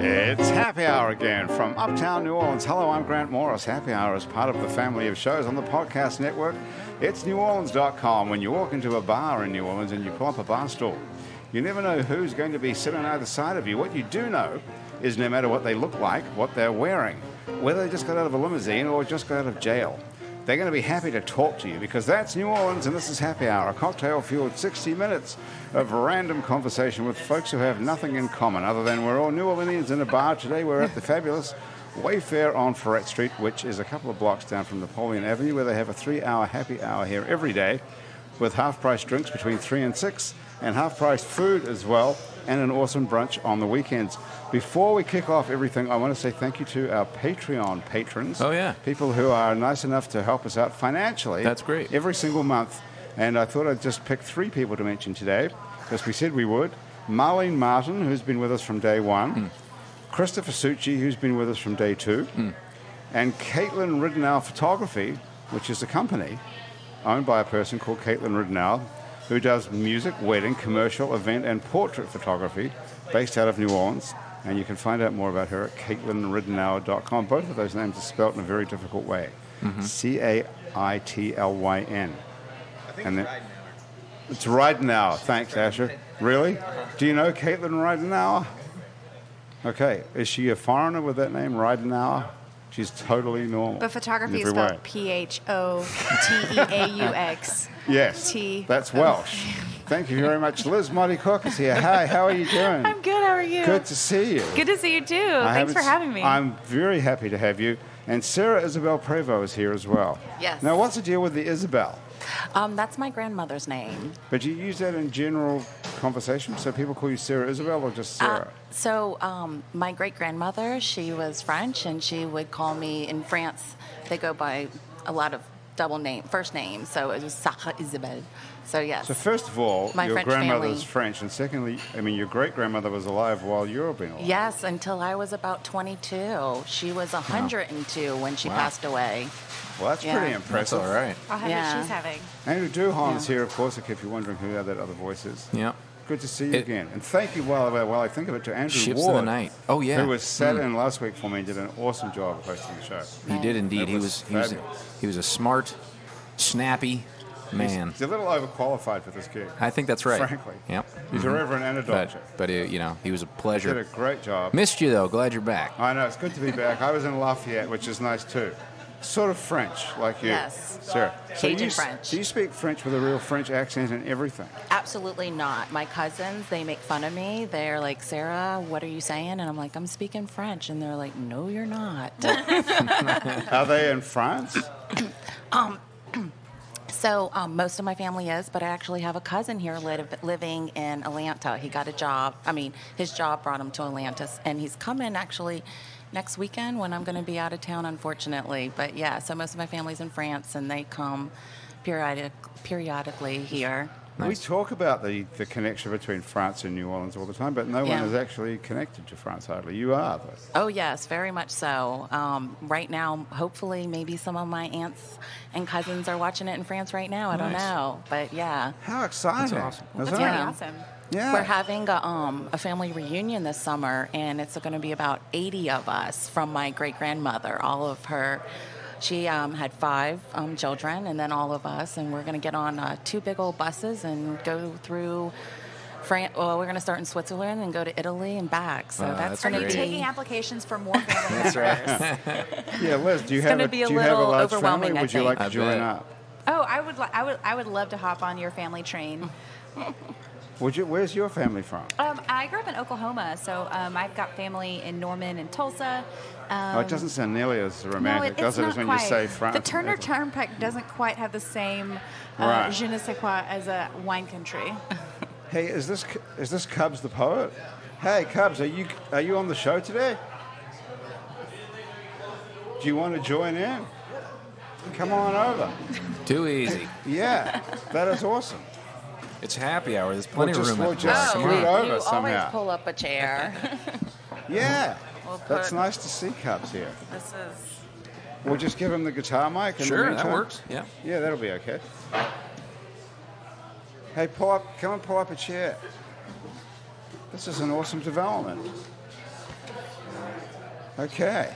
It's Happy Hour again from Uptown New Orleans. Hello, I'm Grant Morris. Happy Hour is part of the family of shows on the podcast network. It's neworleans.com. When you walk into a bar in New Orleans and you pull up a bar stool, you never know who's going to be sitting on either side of you. What you do know is no matter what they look like, what they're wearing, whether they just got out of a limousine or just got out of jail, they're going to be happy to talk to you because that's New Orleans and this is Happy Hour, a cocktail-fueled 60 minutes of random conversation with folks who have nothing in common other than we're all New Orleanians in a bar. Today we're at the fabulous Wayfair on Ferret Street, which is a couple of blocks down from Napoleon Avenue, where they have a 3-hour happy hour here every day with half-price drinks between 3 and 6 and half-price food as well, and an awesome brunch on the weekends. Before we kick off everything, I want to say thank you to our Patreon patrons. Oh, yeah. People who are nice enough to help us out financially. That's great. Every single month. And I thought I'd just pick 3 people to mention today, because we said we would. Marlene Martin, who's been with us from day 1. Christopher Succi, who's been with us from day 2. And Caitlin Ridenow Photography, which is a company owned by a person called Caitlin Ridenow, who does music, wedding, commercial, event, and portrait photography based out of New Orleans. And you can find out more about her at CaitlinRidenow.com. Both of those names are spelled in a very difficult way. Caitlyn. I think it's Ridenour. It's Ridenour. Thanks, Asher. Really? Do you know Caitlin Ridenour? Okay. Is she a foreigner with that name, Ridenour? She's totally normal. But photography in is every spelled way. Photeaux. Yes. That's Welsh. Thank you very much. Liz Monty Cook is here. Hi, how are you doing? I'm good. How are you? Good to see you. Good to see you too. Thanks for having me. I'm very happy to have you. And Sarah Isabel Prevost is here as well. Yes. Now, what's the deal with the Isabel? That's my grandmother's name. But you use that in general conversation, so people call you Sarah Isabel or just Sarah? My great-grandmother, she was French, and she would call me, in France, they go by a lot of first names, so it was Sarah Isabel. So, yes. So, first of all, my your French grandmother's family. French, and secondly, I mean, your great-grandmother was alive while you were being alive. Yes, until I was about 22. She was 102 when she passed away. Well, that's pretty impressive. That's all right. I'll have what she's having. Andrew Duhon's here, of course, if you're wondering who that other voice is. Yeah. Good to see you again. And thank you, while I think of it, to Andrew Ships Ward. of the night. Oh, yeah. Who was sat in last week for me and did an awesome job of hosting the show. He did indeed. It was fabulous. He was a smart, snappy man. He's a little overqualified for this gig. I think that's right. Frankly. Yep. He's a reverend and a doctor. But he was a Did pleasure. a great job. Missed you, though. Glad you're back. I know, it's good to be back. I was in Lafayette, which is nice too. Sort of French, like you. Yes. Sarah. Cajun French. Do you speak French with a real French accent and everything? Absolutely not. My cousins, they make fun of me. They're like, Sarah, what are you saying? And I'm like, I'm speaking French. And they're like, no, you're not. Are they in France? So most of my family is, but I actually have a cousin here living in Atlanta. He got a job. His job brought him to Atlanta, and he's coming actually next weekend when I'm going to be out of town, unfortunately. But yeah, so most of my family's in France, and they come periodically here. We talk about the connection between France and New Orleans all the time, but no one Yeah. is actually connected to France hardly. You are, though. Oh, yes, very much so. Right now, hopefully, maybe some of my aunts and cousins are watching it in France right now. I don't know. But, yeah. How exciting. That's awesome. Isn't That's it? really awesome. Yeah. We're having a family reunion this summer, and it's going to be about 80 of us from my great-grandmother. All of her, she had 5 children, and then all of us, and we're going to get on 2 big old buses and go through France. Well, we're going to start in Switzerland and go to Italy and back. So that's that's going Are to you be taking applications for more family members? Yeah, Liz, do you It's have gonna be a do you have a little large overwhelming, family? I Would you like think. to I join bet. up? Oh, I would love to hop on your family train. Would you? Where's your family from? I grew up in Oklahoma, so I've got family in Norman and Tulsa. It doesn't sound nearly as romantic, does it, as when you say France? The Turner Turnpike doesn't quite have the same Right. je ne sais quoi as a wine country. Hey, is this Cubs the poet? Hey, Cubs, are you on the show today? Do you want to join in? Come on over. Too easy. Yeah, that is awesome. It's happy hour. There's plenty of room. We'll at the just bar. scoot you over always somehow. pull up a chair. Yeah, We'll that's put- nice to see Cubs here. This is... We'll just give him the guitar mic. In the Sure, that meantime. works. Yeah. Yeah, that'll be okay. Hey, come and pull up a chair. This is an awesome development. Okay.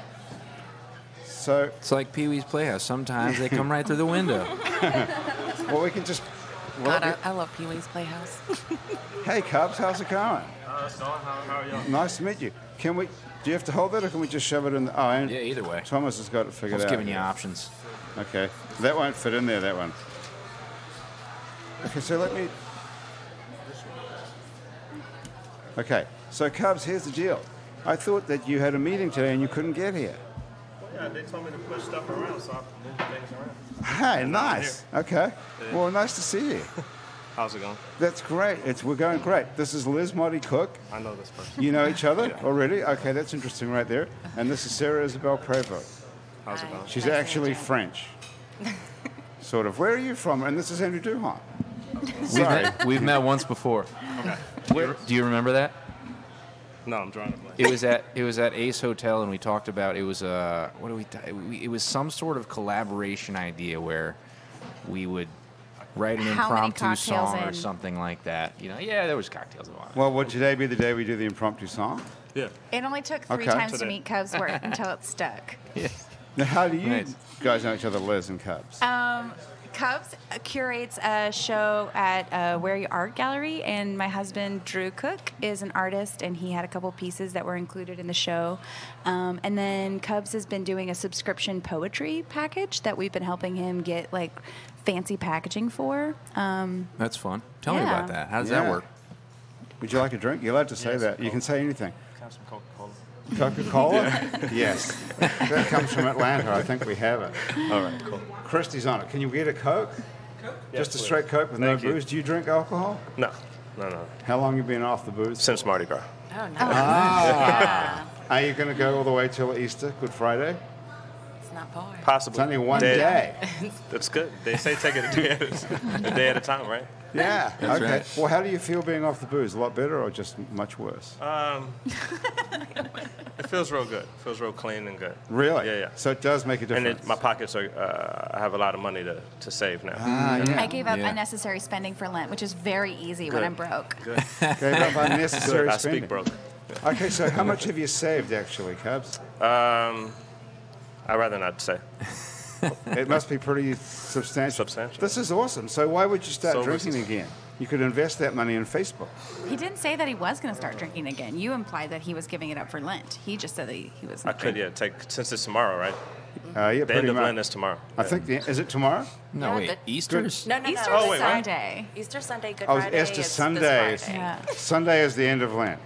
So It's like Pee-wee's Playhouse. Sometimes they come right through the window. well, we can just. God, I love Pee-wee's Playhouse. Hey, Cubs, how's it going? It's going. How are you? Nice to meet you. Can we? Do you have to hold it, or can we just shove it in? Oh, and Yeah, either way. Thomas has got it figured Just out. giving you options. Okay, that won't fit in there. That one. Okay, so let me. Okay, so Cubs, here's the deal. I thought that you had a meeting today and you couldn't get here. Yeah, they told me to push stuff around, so I moved things around. Hey, nice. Okay. Well, nice to see you. How's it going? That's great. We're going great. This is Liz Motti Cook. I know this person. You know each other already? Okay, that's interesting right there. And this is Sarah Isabel Prevost. How's it going? She's Nice to actually meet you. French. Sort of. Where are you from? And this is Andrew Duhon. We've Sorry. we've met once before. Okay. Do you remember that? No, I'm drawing a blank. It was at Ace Hotel, and we talked about it was it was some sort of collaboration idea where we would write an How many impromptu cocktails song or in? something like that. Yeah, there was cocktails involved. Well, would today be the day we do the impromptu song? Yeah. It only took 3 Okay. times to Today. meet Cubs work until it stuck. Now, how do you Nice. guys know each other, Liz and Cubs? Cubs curates a show at Where You Art Gallery, and my husband Drew Cook is an artist, and he had a couple pieces that were included in the show. And then Cubs has been doing a subscription poetry package that we've been helping him get like fancy packaging for. That's fun. Tell me Yeah. about that. How does Yeah. that work? Would you like a drink? You're allowed to say Yes, that. You can say anything. Can I have some Coca-Cola? Coca-Cola? Yes. That comes from Atlanta. I think we have it. All right, cool. Christy's on it. Can you get a Coke? Just a straight Coke with Thank no you. booze. Do you drink alcohol? No. How long have you been off the booze? Since Mardi Gras. Oh, no. Yeah. Are you going to go all the way till Easter, Good Friday? It's not far. Possibly. It's only one day. That's good. They say take it a day at a time, right? Yeah. That's okay. right. Well, how do you feel being off the booze? A lot better or just much worse? It feels real good. It feels real clean and good. Really? Yeah, yeah. So it does make a And difference. my pockets are, I have a lot of money to save now. Yeah. I gave up Yeah. unnecessary spending for Lent, which is very easy when Good. I'm broke. Good. Gave up unnecessary Good. I spending. speak broke. Okay, so how much have you saved actually, Cubs? I'd rather not say. It must be pretty substantial. Substantial. This is awesome. So why would you start So drinking this is- again? You could invest that money in Facebook. He didn't say that he was going to start drinking again. You implied that he was giving it up for Lent. He just said that he was. I could, yeah, take, since it's tomorrow, right? Yeah, The pretty end of much. Lent is tomorrow. I think is it tomorrow? No, Yeah, wait. good. Easter's? No, no, no. Easter's Oh, wait, what? Sunday. Easter Sunday, Good Oh, Friday. it's Easter is Sunday. This Friday. Yeah. Sunday is the end of Lent.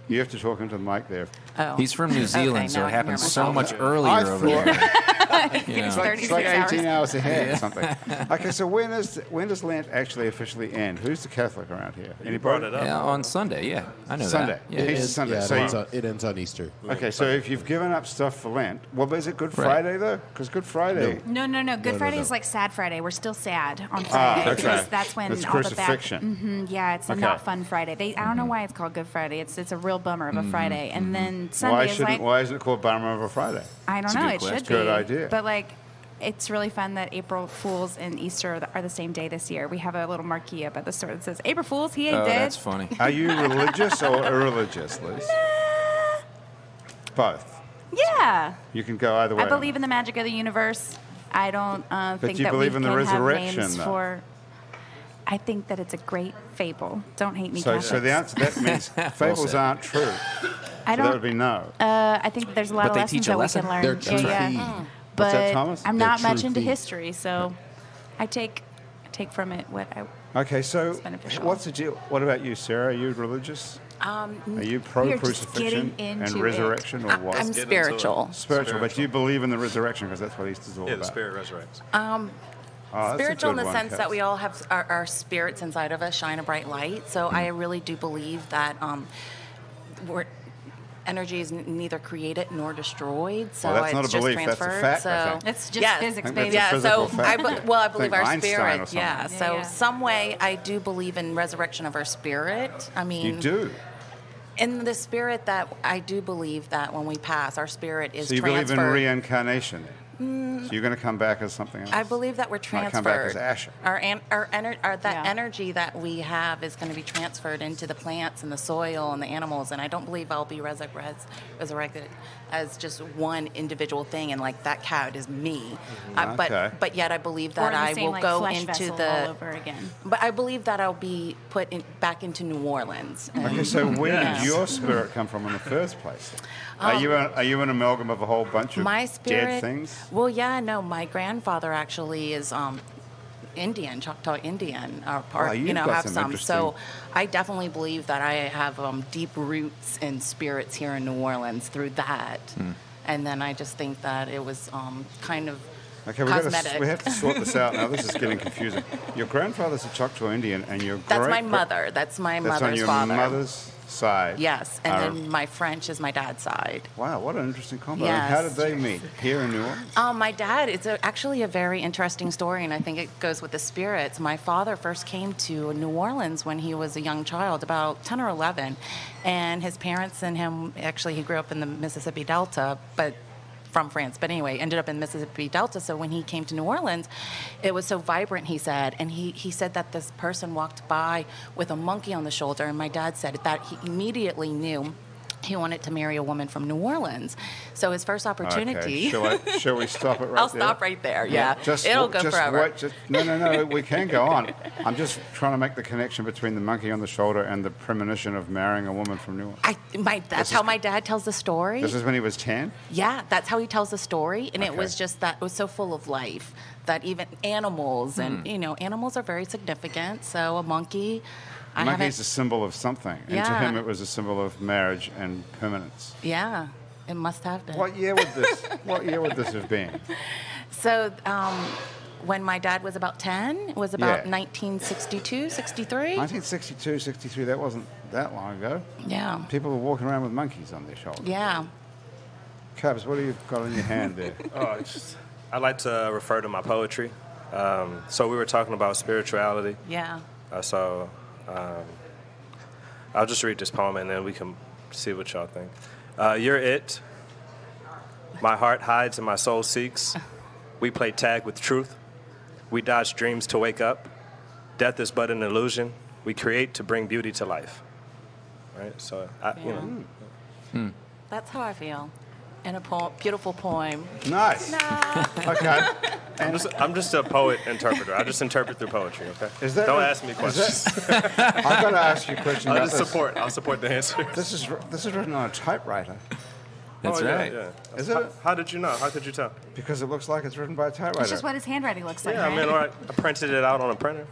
You have to talk into the mic there. Oh. He's from New Zealand, Okay, so now it I can hear happens so myself. much I earlier over thought- there. You know. It's It's like 36 18 hours. hours ahead or something. Okay, so when does Lent actually officially end? Who's the Catholic around here? You brought it up. Yeah, on Sunday, yeah. I know Sunday. that. Yeah. Easter Sunday. Yeah, So it ends on Easter. okay, so if you've given up stuff for Lent, well, is it Good Right. Friday though? Because Good Friday. No. Good no, Friday no. is like Sad Friday. We're still sad on Friday okay. because that's when It's all the crucifixion. yeah, it's a Okay. not fun Friday. I don't know why it's called Good Friday. It's a real bummer of a Friday. And then Sunday is like Why isn't it called Bummer of a Friday? I don't It's a know. good It should question. be Good idea. But like. It's really fun that April Fools and Easter are the same day this year. We have a little marquee up at the store that says April Fools, he ain't Oh, dead. that's funny. Are you religious or irreligious, Liz? Both. Yeah. You can go either way. I believe in the magic of the universe. I don't think you that believe we in the can resurrection, have names though. for. I think that it's a great fable. Don't hate me, So Catholics. the answer that means fables said. aren't true. I So that would don't. be no. I think that there's a lot But of they lessons teach a that we lesson? can learn. They're Yeah, true yeah. feed. What's that, But Thomas? I'm They're not true much into feed. history, so I take from it what I. Okay, so beneficial. what's the deal? What about you, Sarah? Are you religious? Are you we are just pro-crucifixion getting and into resurrection or what? I'm into it. spiritual. Spiritual, but do you believe in the resurrection because that's what Easter's all Yeah, about. the spirit resurrects. Oh, that's a Spiritual in good the one, sense Cass. that we all have our spirits inside of us shine a bright light. So I really do believe that energy is neither created nor destroyed. So Well, that's not it's a just belief, that's a transferred. fact, I so think. It's just yes. physics, I think baby. that's a Yeah, physical so fact. I believe Think our Einstein or spirit. something. Yeah, so yeah. some way I do believe in resurrection of our spirit. I mean, You do. in the spirit that I do believe that when we pass, our spirit is So you transferred. believe in reincarnation? So you're going to come back as something else? I believe that we're transferred. Come back as Asher. That energy that we have is going to be transferred into the plants and the soil and the animals, and I don't believe I'll be resurrected as just one individual thing, and like that cat is me. Okay. But yet I believe that I will go into the all over again. But I believe that I'll be put back into New Orleans. Okay, so where did your spirit come from in the first place? Are you an amalgam of a whole bunch of my spirit, dead things? Well, yeah, no. My grandfather actually is Indian, Choctaw Indian, or part, you've got have some some. interesting- So I definitely believe that I have deep roots and spirits here in New Orleans through that. And then I just think that it was kind of Okay, cosmetic. we have to sort this out now. This is getting confusing. Your grandfather's a Choctaw Indian, and your That's my mother. That's my That's mother's on your father. mother's side. Yes, and then my French is my dad's side. Wow, what an interesting combo. Yes. How did they meet? Here in New Orleans? My dad, it's actually a very interesting story, and I think it goes with the spirits. My father first came to New Orleans when he was a young child, about 10 or 11, and his parents and him, actually he grew up in the Mississippi Delta, but from France, but anyway, ended up in Mississippi Delta. So when he came to New Orleans, it was so vibrant, he said. And he said that this person walked by with a monkey on the shoulder. And my dad said that he immediately knew he wanted to marry a woman from New Orleans. So his first opportunity. Okay. Shall we stop it right I'll there? stop right there, yeah. Just, It'll go just forever. Wait, no, we can go on. I'm just trying to make the connection between the monkey on the shoulder and the premonition of marrying a woman from New Orleans. That's how my dad tells the story. This is when he was 10? Yeah, that's how he tells the story, and it Okay. was just that it was so full of life that even animals and animals are very significant. So a monkey, A monkey is a symbol of something, and to Yeah. him it was a symbol of marriage and permanence. yeah, it must have been. What year would this have been? So when my dad was about 10, it was about Yeah. 1962, 63. 1962, 63. That wasn't that long ago. Yeah, People were walking around with monkeys on their shoulders. yeah. Cubs, what do you got in your hand there? I like to refer to my poetry. So we were talking about spirituality. Yeah. I'll just read this poem and then we can see what y'all think. You're it. My heart hides and my soul seeks. We play tag with truth. We dodge dreams to wake up. Death is but an illusion. We create to bring beauty to life. Right? So, That's how I feel. In a beautiful poem. Nice. Okay. I'm just a poet interpreter. I just interpret through poetry, okay? Don't ask me questions. I've got to ask you a question about this. I'll support the answer. This is written on a typewriter. That's right. Yeah. Is it? How did you know? How could you tell? Because it looks like it's written by a typewriter. It's just what his handwriting looks like, Yeah, right? I mean, I printed it out on a printer.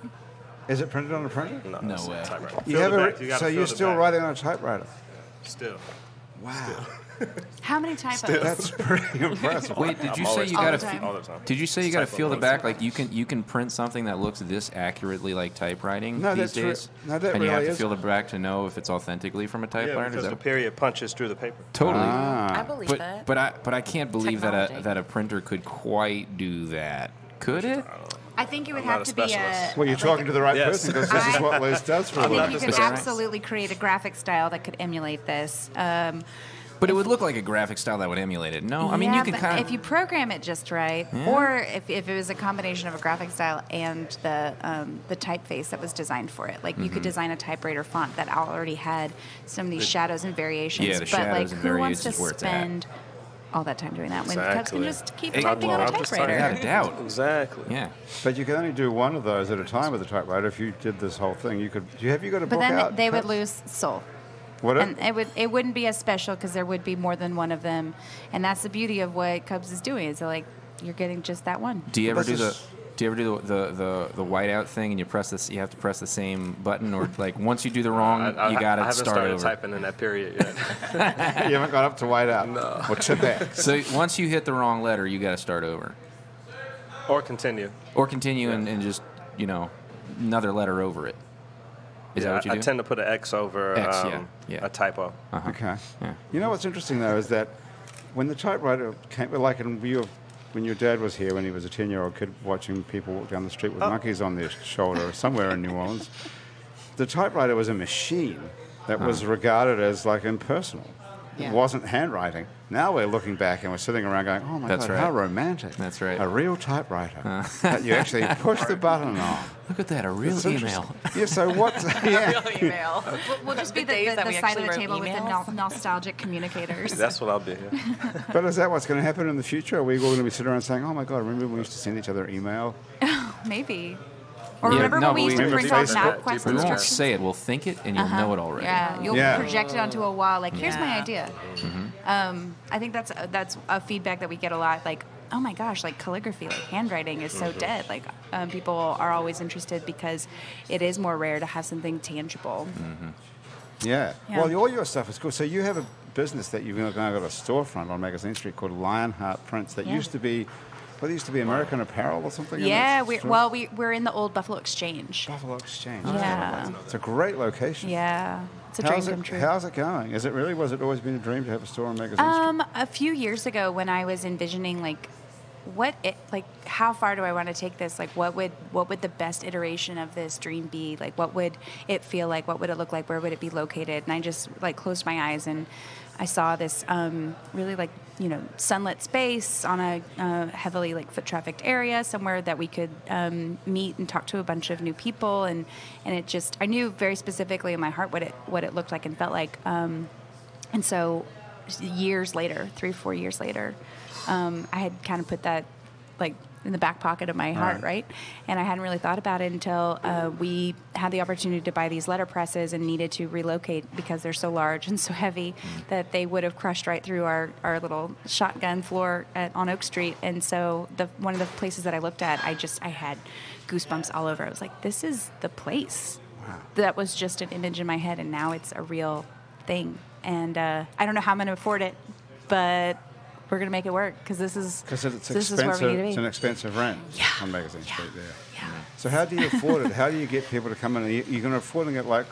Is it printed on a printer? No it's a way. typewriter. You Fill have the a, back. You gotta so fill you're the still back. writing on a typewriter? Still. Wow. How many typos? That's pretty impressive. Wait, did you say always you all got the time. All the time. Did you say you got to Typo feel the notes. back? Like you can print something that looks this accurately like typewriting No, these that's re- days? no, that and you have really to is- feel the back to know if it's authentically from a Yeah, typewriter? because Is the that period punches through the paper. totally? I believe it. But I can't believe Technology. that a printer could quite do that. Could it? I think it would I'm not have a to be a. specialist. Well, you're talking to the right Yes. person because this is what Liz does for a I living. think you could Is that right? absolutely create a graphic style that could emulate this. But it would look like a graphic style that would emulate it. No, I mean yeah, you can but kind if you program it just right, or if it was a combination of a graphic style and the typeface that was designed for it. Like you could design a typewriter font that already had some of these shadows and variations. Yeah, the but shadows like and who wants to variations where it's at. spend all that time doing that when Cubs can Exactly. just keep Hey, typing on a I'm just typewriter? without a doubt. Exactly. Yeah. But you can only do one of those at a time with a typewriter. If you did this whole thing, you could. Have you got a But book then out? they would Cubs? lose soul. Would it? And it wouldn't be as special because there would be more than one of them, and that's the beauty of what Cubs is doing. Is like you're getting just that one. Do you ever This do is- the whiteout thing and you press this? You have to press the same button, or like once you do the wrong, you got I to haven't start started over. typing in that period yet. You haven't gone up to whiteout. No. Or to back. So once you hit the wrong letter, you got to start over, Or continue. or continue and just another letter over it. Is that what you do? I tend to put an X over X, yeah. a typo. Okay. Yeah. You know what's interesting though is that when the typewriter came, like in view of when your dad was here when he was a 10-year-old kid watching people walk down the street with monkeys on their shoulder somewhere in New Orleans, the typewriter was a machine that was regarded as like impersonal. Yeah. wasn't handwriting. Now we're looking back and we're sitting around going, oh my That's God, right. how romantic. That's right. A real typewriter that you actually push the button on. Look at that, a real It's email. interesting. Yeah, so what's... Yeah. Real email. We'll just be The days that the we side actually of the wrote table with the emails. nostalgic communicators. That's what I'll be here. But is that what's going to happen in the future? Are we all going to be sitting around saying, oh my God, remember when we used to send each other email? Maybe. Or Yeah, remember no, when we but used to remember print off Facebook? MapQuest We won't instructions? say it. We'll think it, and you'll know it already. Yeah, you'll Yeah. project it onto a wall. Like, here's my Yeah. idea. I think that's a feedback that we get a lot. Like, oh my gosh, like calligraphy, like handwriting is so dead. Like, people are always interested because it is more rare to have something tangible. Yeah. Yeah. Well, all your stuff is cool. So you have a business that you've now got a storefront on Magazine Street called Lionheart Prints that Yeah. used to be, well, it used to be American Apparel or something? in Yeah, that store? we're in the old Buffalo Exchange. Buffalo Exchange. Yeah. It's a great location. Yeah, it's a dream come true. How's it going? Is it really? Was it always been a dream to have a store on Magazine Street? A few years ago, when I was envisioning how far do I want to take this? Like, what would the best iteration of this dream be? Like, what would it feel like? What would it look like? Where would it be located? And I just like closed my eyes and I saw this really like, sunlit space on a heavily like foot trafficked area somewhere that we could meet and talk to a bunch of new people, and it just, I knew very specifically in my heart what it looked like and felt like, and so years later, 3-4 years later, I had kind of put that like in the back pocket of my heart, right? And I hadn't really thought about it until we had the opportunity to buy these letter presses and needed to relocate because they're so large and so heavy that they would have crushed right through our little shotgun floor on Oak Street. And so one of the places that I looked at, I had goosebumps all over. I was like, this is the place. Wow. That was just an image in my head, and now it's a real thing. And I don't know how I'm going to afford it, but we're going to make it work because this is where we need to be. It's an expensive rent Yeah. on Magazine Street there. Yeah. So how do you afford it? How do you get people to come in? Are you going to afford it like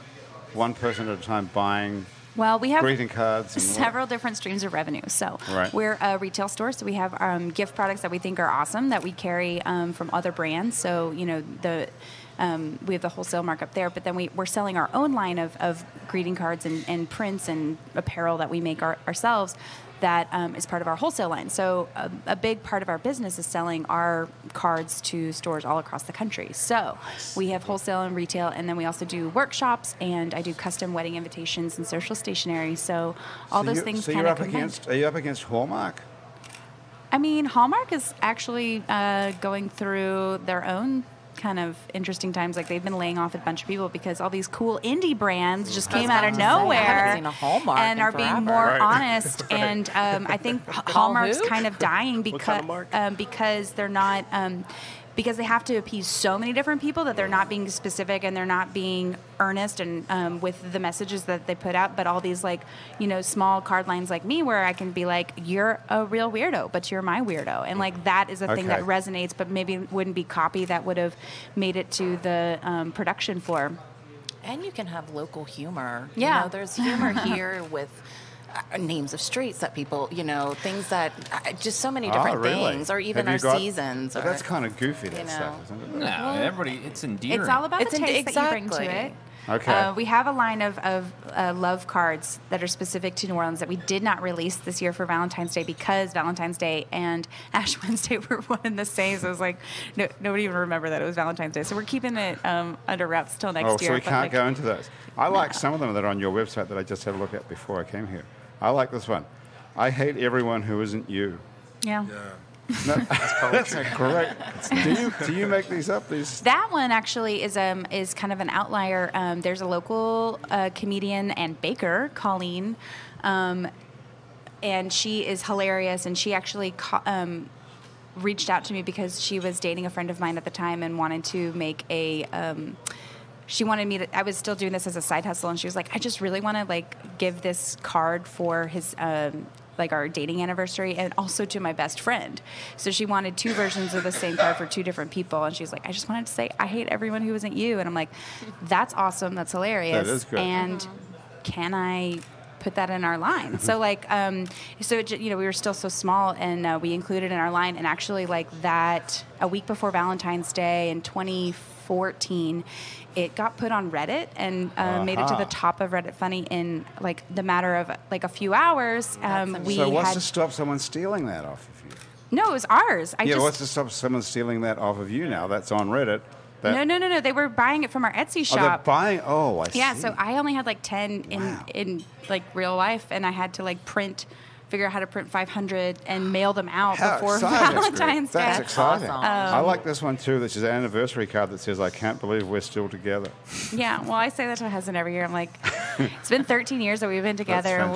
one person at a time buying Well, we have greeting cards and several different streams of revenue. So Right. we're a retail store, so we have gift products that we think are awesome that we carry from other brands. So we have the wholesale markup there, but then we're selling our own line of greeting cards and prints and apparel that we make ourselves. That is part of our wholesale line. So a big part of our business is selling our cards to stores all across the country. So we have wholesale and retail, and then we also do workshops, and I do custom wedding invitations and social stationery. So all those things kind of combine. Are you up against Hallmark? I mean, Hallmark is actually going through their own kind of interesting times. Like, they've been laying off a bunch of people because all these cool indie brands just came out of I haven't nowhere seen a Hallmark and in are being forever. more Right. honest. And I think Hallmark's who? kind of dying kind because of mark? because they're not. Because they have to appease so many different people that they're not being specific and they're not being earnest and with the messages that they put out. But all these small card lines like me, where I can be like, you're a real weirdo, but you're my weirdo, and like that is a thing that Okay. resonates, but maybe wouldn't be copy that would have made it to the production floor. And you can have local humor. Yeah. There's humor here with names of streets that people, things that, just so many different really? things, or even Have our you got- seasons. But or, that's kind of goofy, that you know. stuff, isn't it? No, everybody, it's endearing. It's all about It's the taste that you bring to exactly. it. Okay. We have a line of love cards that are specific to New Orleans that we did not release this year for Valentine's Day because Valentine's Day and Ash Wednesday were one and the same. So it was like, nobody even remembered that it was Valentine's Day. So we're keeping it under wraps till next year. So we but, can't go into those. I like some of them that are on your website that I just had a look at before I came here. I like this one. I hate everyone who isn't you. Yeah. No, that's a great. Do you make these up? That one actually is kind of an outlier. There's a local comedian and baker, Colleen, and she is hilarious. And she actually reached out to me because she was dating a friend of mine at the time and wanted to make a. She wanted me to. I was still doing this as a side hustle, and she was like, "I just really want to give this card for his." Our dating anniversary, and also to my best friend. So she wanted 2 versions of the same card for 2 different people, and she's like, I just wanted to say, I hate everyone who isn't you. And I'm like, that's awesome, that's hilarious. That is good. And can I put that in our line. So like, we were still so small, and we included in our line. And actually, like that, a week before Valentine's Day in 2014, it got put on Reddit and made it to the top of Reddit Funny in like the matter of like a few hours. So what's to stop someone stealing that off of you? No, it was ours. What's to stop someone stealing that off of you now? That's on Reddit. No. They were buying it from our Etsy shop. Oh, they're buying. Oh, I see. Yeah, so I only had like 10 in like real life, and I had to like figure out how to print 500 and mail them out before Valentine's Day. That's exciting. Awesome. I like this one too. This is an anniversary card that says, "I can't believe we're still together." Yeah, well, I say that to my husband every year. I'm like, it's been 13 years that we've been together, and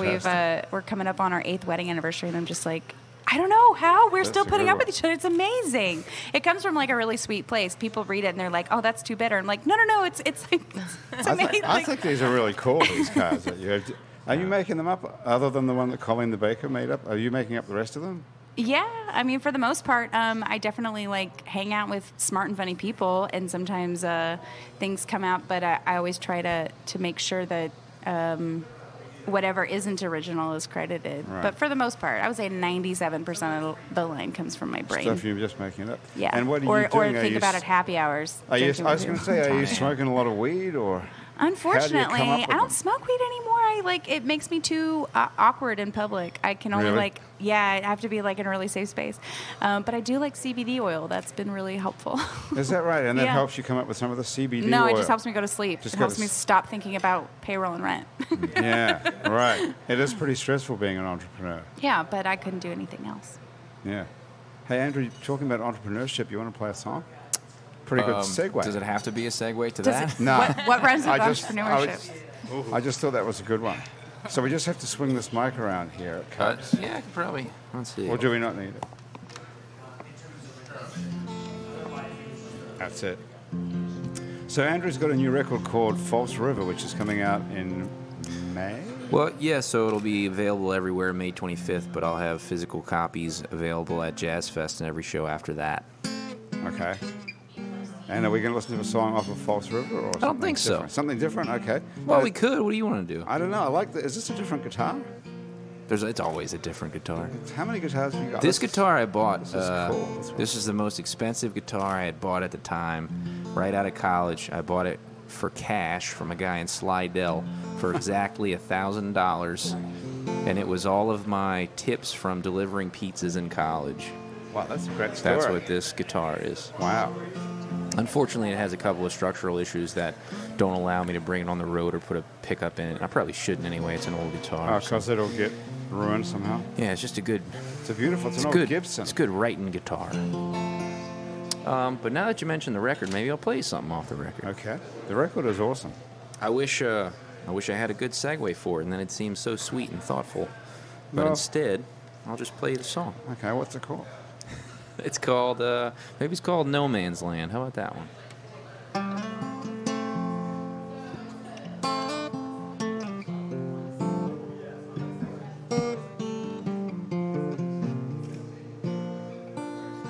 we're coming up on our 8th wedding anniversary, and I'm just like, I don't know how we're still putting up with each other. It's amazing. It comes from like a really sweet place. People read it and they're like, "Oh, that's too bitter." I'm like, no, it's amazing. I think these are really cool. These cards that you have. Are you making them up other than the one that Colleen the Baker made up? Are you making up the rest of them? Yeah, I mean, for the most part, I definitely like hang out with smart and funny people, and sometimes things come out. But I always try to make sure that whatever isn't original is credited. Right. But for the most part, I would say 97% of the line comes from my brain. Stuff you're just making up. Yeah. And what are you doing? Or think about it happy hours. I was going to say, are you smoking a lot of weed or? Unfortunately, I don't them? smoke weed anymore. It makes me too awkward in public. I can only Really? I have to be like in a really safe space. But I do like CBD oil. That's been really helpful. Is that right? And that Yeah. helps you come up with some of the CBD No, oil? it just helps me go to sleep. Just It go helps to me stop thinking about payroll and rent. Yeah, right. It is pretty stressful being an entrepreneur. Yeah, but I couldn't do anything else. Yeah. Hey, Andrew, talking about entrepreneurship, you want to play a song? Pretty good segue. Does it have to be a segue to Does that? it- No. What rhymes with I just- entrepreneurship? I just thought that was a good one. So we just have to swing this mic around here at Cubs. Yeah, I could probably. Let's see. Or do we not need it? That's it. So Andrew's got a new record called False River, which is coming out in May. Well, yeah, so it'll be available everywhere May 25th, but I'll have physical copies available at Jazz Fest and every show after that. Okay. And are we going to listen to a song off of False River? Or something think so. different? Something different? Okay. Well, we could. What do you want to do? I don't know. I like the. Is this a different guitar? It's always a different guitar. How many guitars have you got? This guitar I bought. This is cool. This is the most expensive guitar I had bought at the time, right out of college. I bought it for cash from a guy in Slidell for exactly $1,000, and it was all of my tips from delivering pizzas in college. Wow, that's a great story. That's what this guitar is. Wow. Unfortunately, it has a couple of structural issues that don't allow me to bring it on the road or put a pickup in it. I probably shouldn't anyway. It's an old guitar. Oh, because it'll get ruined somehow. Yeah, it's just a good. It's a beautiful. It's an old good Gibson. It's a good writing guitar. But now that you mentioned the record, maybe I'll play something off the record. Okay. The record is awesome. I wish I had a good segue for it, and then it seems so sweet and thoughtful. But Well- instead, I'll just play the song. Okay, what's it called? It's called maybe it's called No Man's Land. How about that one?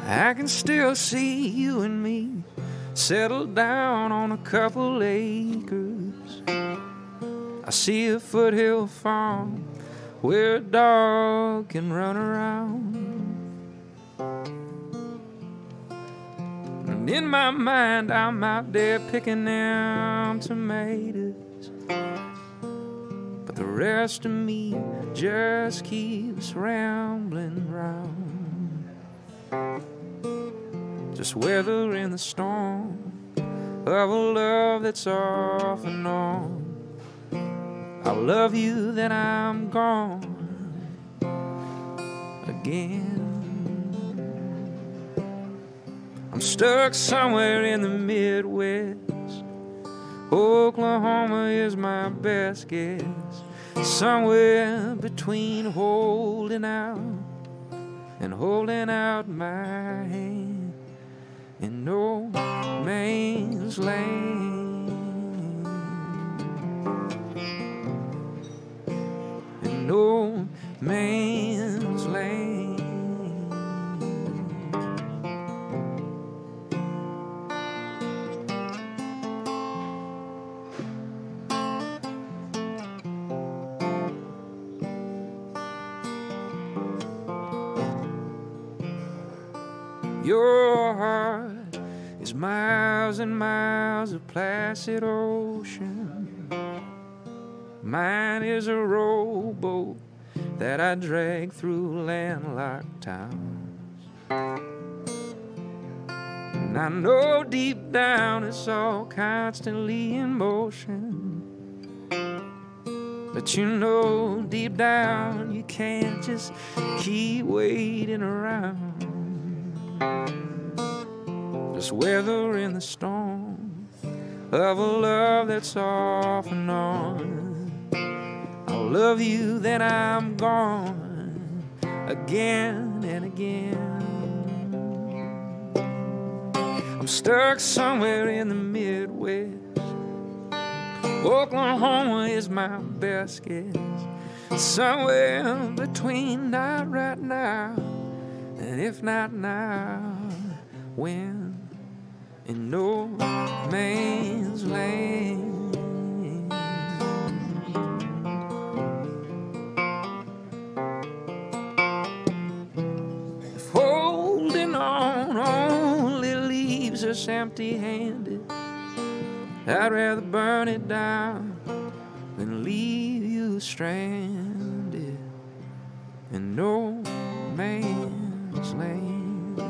I can still see you and me settled down on a couple acres. I see a foothill farm where a dog can run around. And in my mind, I'm out there picking them tomatoes. But the rest of me just keeps rambling round. Just weathering the storm of a love that's off and on. I love you, then I'm gone again. I'm stuck somewhere in the Midwest. Oklahoma is my best guess. Somewhere between holding out and holding out my hand in no man's land. In no man's land. Your heart is miles and miles of placid ocean. Mine is a rowboat that I drag through landlocked towns. And I know deep down it's all constantly in motion. But you know deep down you can't just keep waiting around. Just weathering the storm of a love that's off and on. I'll love you, then I'm gone again and again. I'm stuck somewhere in the Midwest. Oklahoma is my best guess. Somewhere between not right now, and if not now, when? In no man's land. If holding on only leaves us empty-handed, I'd rather burn it down than leave you stranded in no man's land.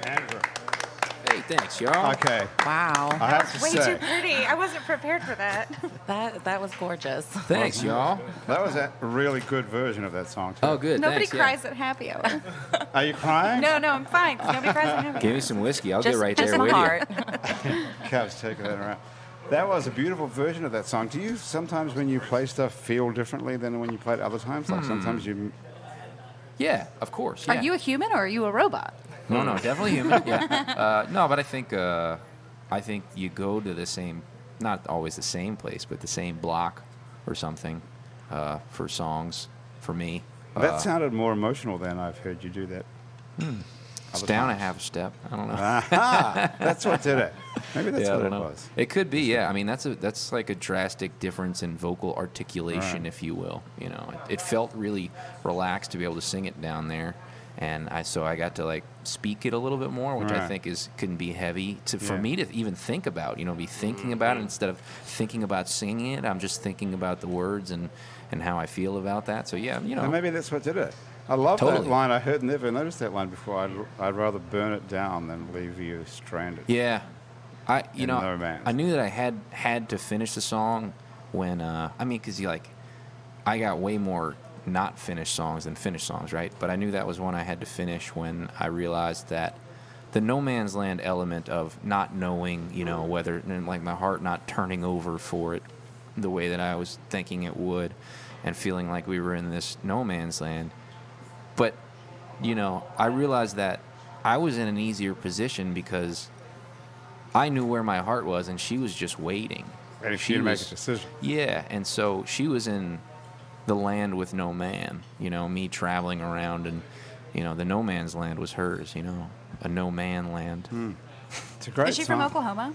Andrew. Hey, thanks, y'all. Okay. Wow. I have to Way say, too pretty. I wasn't prepared for that. That was gorgeous. Thanks, y'all. that was a really good version of that song, too. Oh, good. Nobody thanks, yeah. cries at happy hour. Are you crying? No, I'm fine. 'Cause nobody cries at happy Give hour. me some whiskey. I'll Just, get right just there in with heart. Kev's taking that around. That was a beautiful version of that song. Do you sometimes when you play stuff feel differently than when you play it other times? Like sometimes you... you. Yeah, of course. Are Yeah. you a human or are you a robot? No, definitely human. Yeah. No, but I think you go to the same, not always the same place, but the same block or something for songs. For me, That sounded more emotional than I've heard you do that. it's other down a times. half step. I don't know. Aha! That's what did it. Maybe that's Yeah, I what it don't know. was. It could be, yeah. I mean, that's like a drastic difference in vocal articulation, Right. if you will. You know, it felt really relaxed to be able to sing it down there, and I got to like speak it a little bit more, which I Right. think can be heavy for Yeah. me to even think about. You know, be thinking about it instead of thinking about singing it. I'm just thinking about the words and how I feel about that. So yeah, you know, And maybe that's what did it. I love that Totally. line. I never noticed that line before. I'd rather burn it down than leave you stranded. yeah. In No Man's. I knew that I had to finish the song when because I got way more not finished songs than finished songs, right? But I knew that was one I had to finish when I realized that the no man's land element of not knowing, you know, whether, and like my heart not turning over for it the way that I was thinking it would, and feeling like we were in this no man's land. But, you know, I realized that I was in an easier position because I knew where my heart was, and she was just waiting. And she didn't make a decision. Yeah, and so she was in the land with no man. You know, me traveling around, and you know, the no man's land was hers. You know, a no man land. It's a great Is she song. from Oklahoma?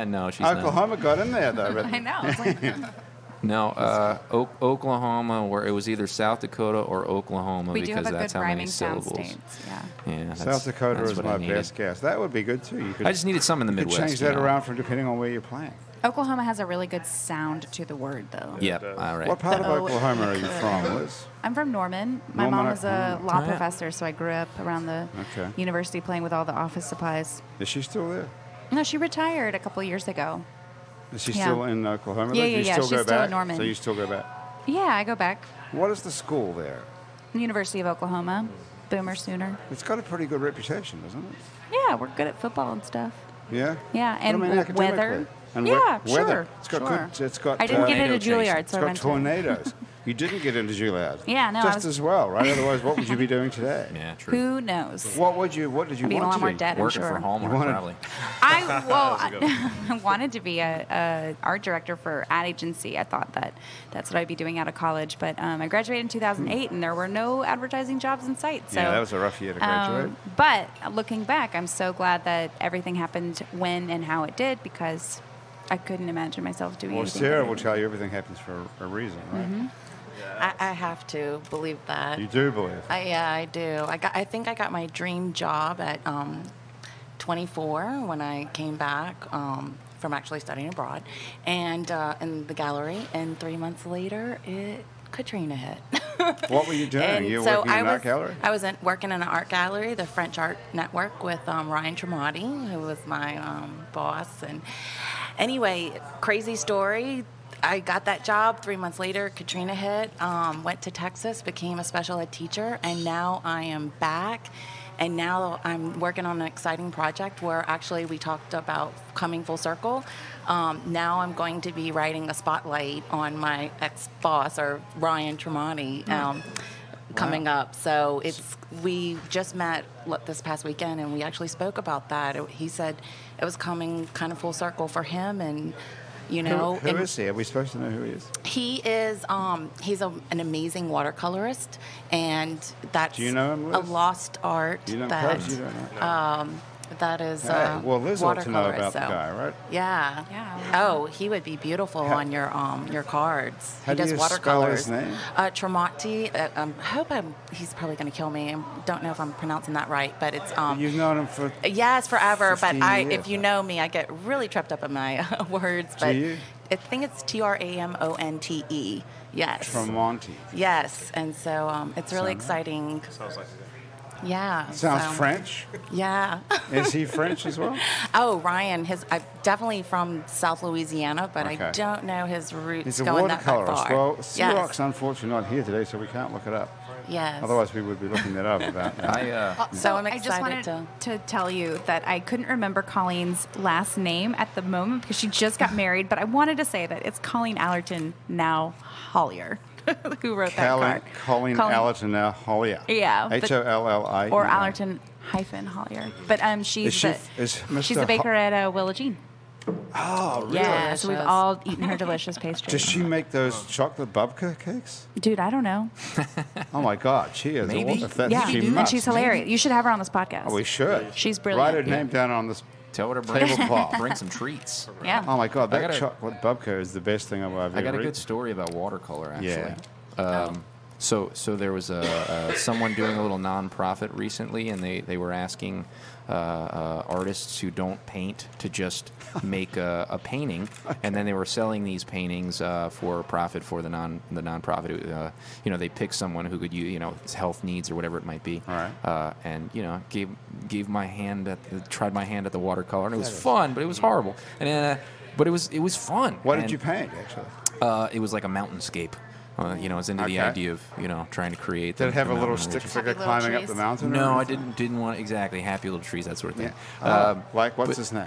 No, she's not. Oklahoma got in there, though. I know. It's like, No, Oklahoma, where it was either South Dakota or Oklahoma we do because have a that's good how many rhyming sound syllables. states. Yeah. Yeah, that's, South Dakota that's is what my I needed. best guess. That would be good, too. You could, I just needed some in the you could Midwest. change you that know? around from depending on where you're playing. Oklahoma has a really good sound to the word, though. Yep. All right. What part of Oh. Oklahoma are you from, Liz? I'm from Norman. My Norman, mom was a Oklahoma. law Oh, yeah. professor, so I grew up around the Okay. university playing with all the office supplies. Is she still there? No, she retired a couple years ago. Is she Yeah. still in Oklahoma? Yeah, though? Do yeah, you yeah. still She's go still back? at Norman. So you still go back? Yeah, I go back. What is the school there? University of Oklahoma. Boomer Sooner. It's got a pretty good reputation, doesn't it? Yeah, we're good at football and stuff. Yeah. Yeah, But and I mean, academically. weather. And Yeah, weather. sure, It's got sure. good. It's got. I didn't get tornado into chasing. Juilliard, It's so I got went to. tornadoes. You didn't get into Juilliard. Yeah, no, I Just was- as well, right? Otherwise, what would you be doing today? Yeah, true. Who knows? What did you I'd want be in a lot to more do? debt, I'm Working sure. for Hallmark, You wanted- probably. I wanted to be a art director for ad agency. I thought that's what I'd be doing out of college. But I graduated in 2008, and there were no advertising jobs in sight. So, Yeah, that was a rough year to graduate. but looking back, I'm so glad that everything happened when and how it did, because I couldn't imagine myself doing Well, anything. Sarah different. will tell you everything happens for a reason, right? I have to believe that. You do believe. Yeah, I do. I think I got my dream job at 24 when I came back from actually studying abroad, and in the gallery. And 3 months later, Katrina hit. What were you doing? And You were so working in an I art gallery? I was working in an art gallery, the French Art Network, with Ryan Tremonti, who was my boss. And anyway, crazy story. I got that job. 3 months later, Katrina hit. Went to Texas, became a special ed teacher, and now I am back. And now I'm working on an exciting project where actually we talked about coming full circle. Now I'm going to be writing a spotlight on my ex-boss, or Ryan Tremonti, coming up. So we just met this past weekend, and we actually spoke about that. He said it was coming kind of full circle for him, and you know, Who is he? Are we supposed to know who he is? he is he's an amazing watercolorist, and that's Do you know him, a Liz? lost art You don't, that perhaps you don't know. that is Hey, well, Liz ought to know watercolorist, about the so- guy, right? Yeah. Oh, he would be beautiful on your cards. How he do does you spell watercolors. his name? Tremonti. He's probably going to kill me. I don't know if I'm pronouncing that right, but it's You've known him for yes, forever. But 15 if years, you huh? know me, I get really tripped up in my words. But you? I think it's Tramonte. Yes. Tremonti. Yes, and so it's really exciting. Sounds like Yeah. Sounds so- French. Yeah. Is he French as well? Oh, Ryan. I'm definitely from South Louisiana, but Okay. I don't know his roots He's a going that watercolorist. far. Well, yes. Xerox, unfortunately, not here today, so we can't look it up. Yes. Otherwise, we would be looking that up about that. So I'm I just excited wanted to tell you that I couldn't remember Colleen's last name at the moment because she just got married, but I wanted to say that it's Colleen Allerton, now Hollier, who wrote that card. Colleen Allerton now Hollier. Yeah, but- Holli. Or Allerton hyphen Hollier. But she's She's the baker at Willa Jean. Oh, really? Yeah, so we've Delicious. all eaten her delicious pastry. Does she make those chocolate babka cakes? Dude, I don't know. Oh my God, she is. Maybe. If that, Yeah, she and must. she's hilarious. You should have her on this podcast. Oh, we should. She's brilliant. Write her name down on this Tell her to bring, tablecloth. bring some treats. Yeah. Oh my God, I that got a- chocolate babka is the best thing I've ever I got a eaten. good story about watercolor, actually. Yeah. So there was someone doing a little nonprofit recently, and they were asking artists who don't paint to just make a painting, and then they were selling these paintings for profit for the nonprofit. They picked someone who could use his health needs or whatever it might be. All right. And gave my hand tried my hand at the watercolor, and it was fun, but it was horrible. And but it was fun. What did And, you paint, actually? It was like a mountainscape. I was into the Okay. idea of trying to create. Did it have the a little mountain stick ranges. figure Happy little climbing up trees? the mountain? or No, I anything? didn't want exactly happy little trees, that sort of thing. Yeah. Like, what's his name?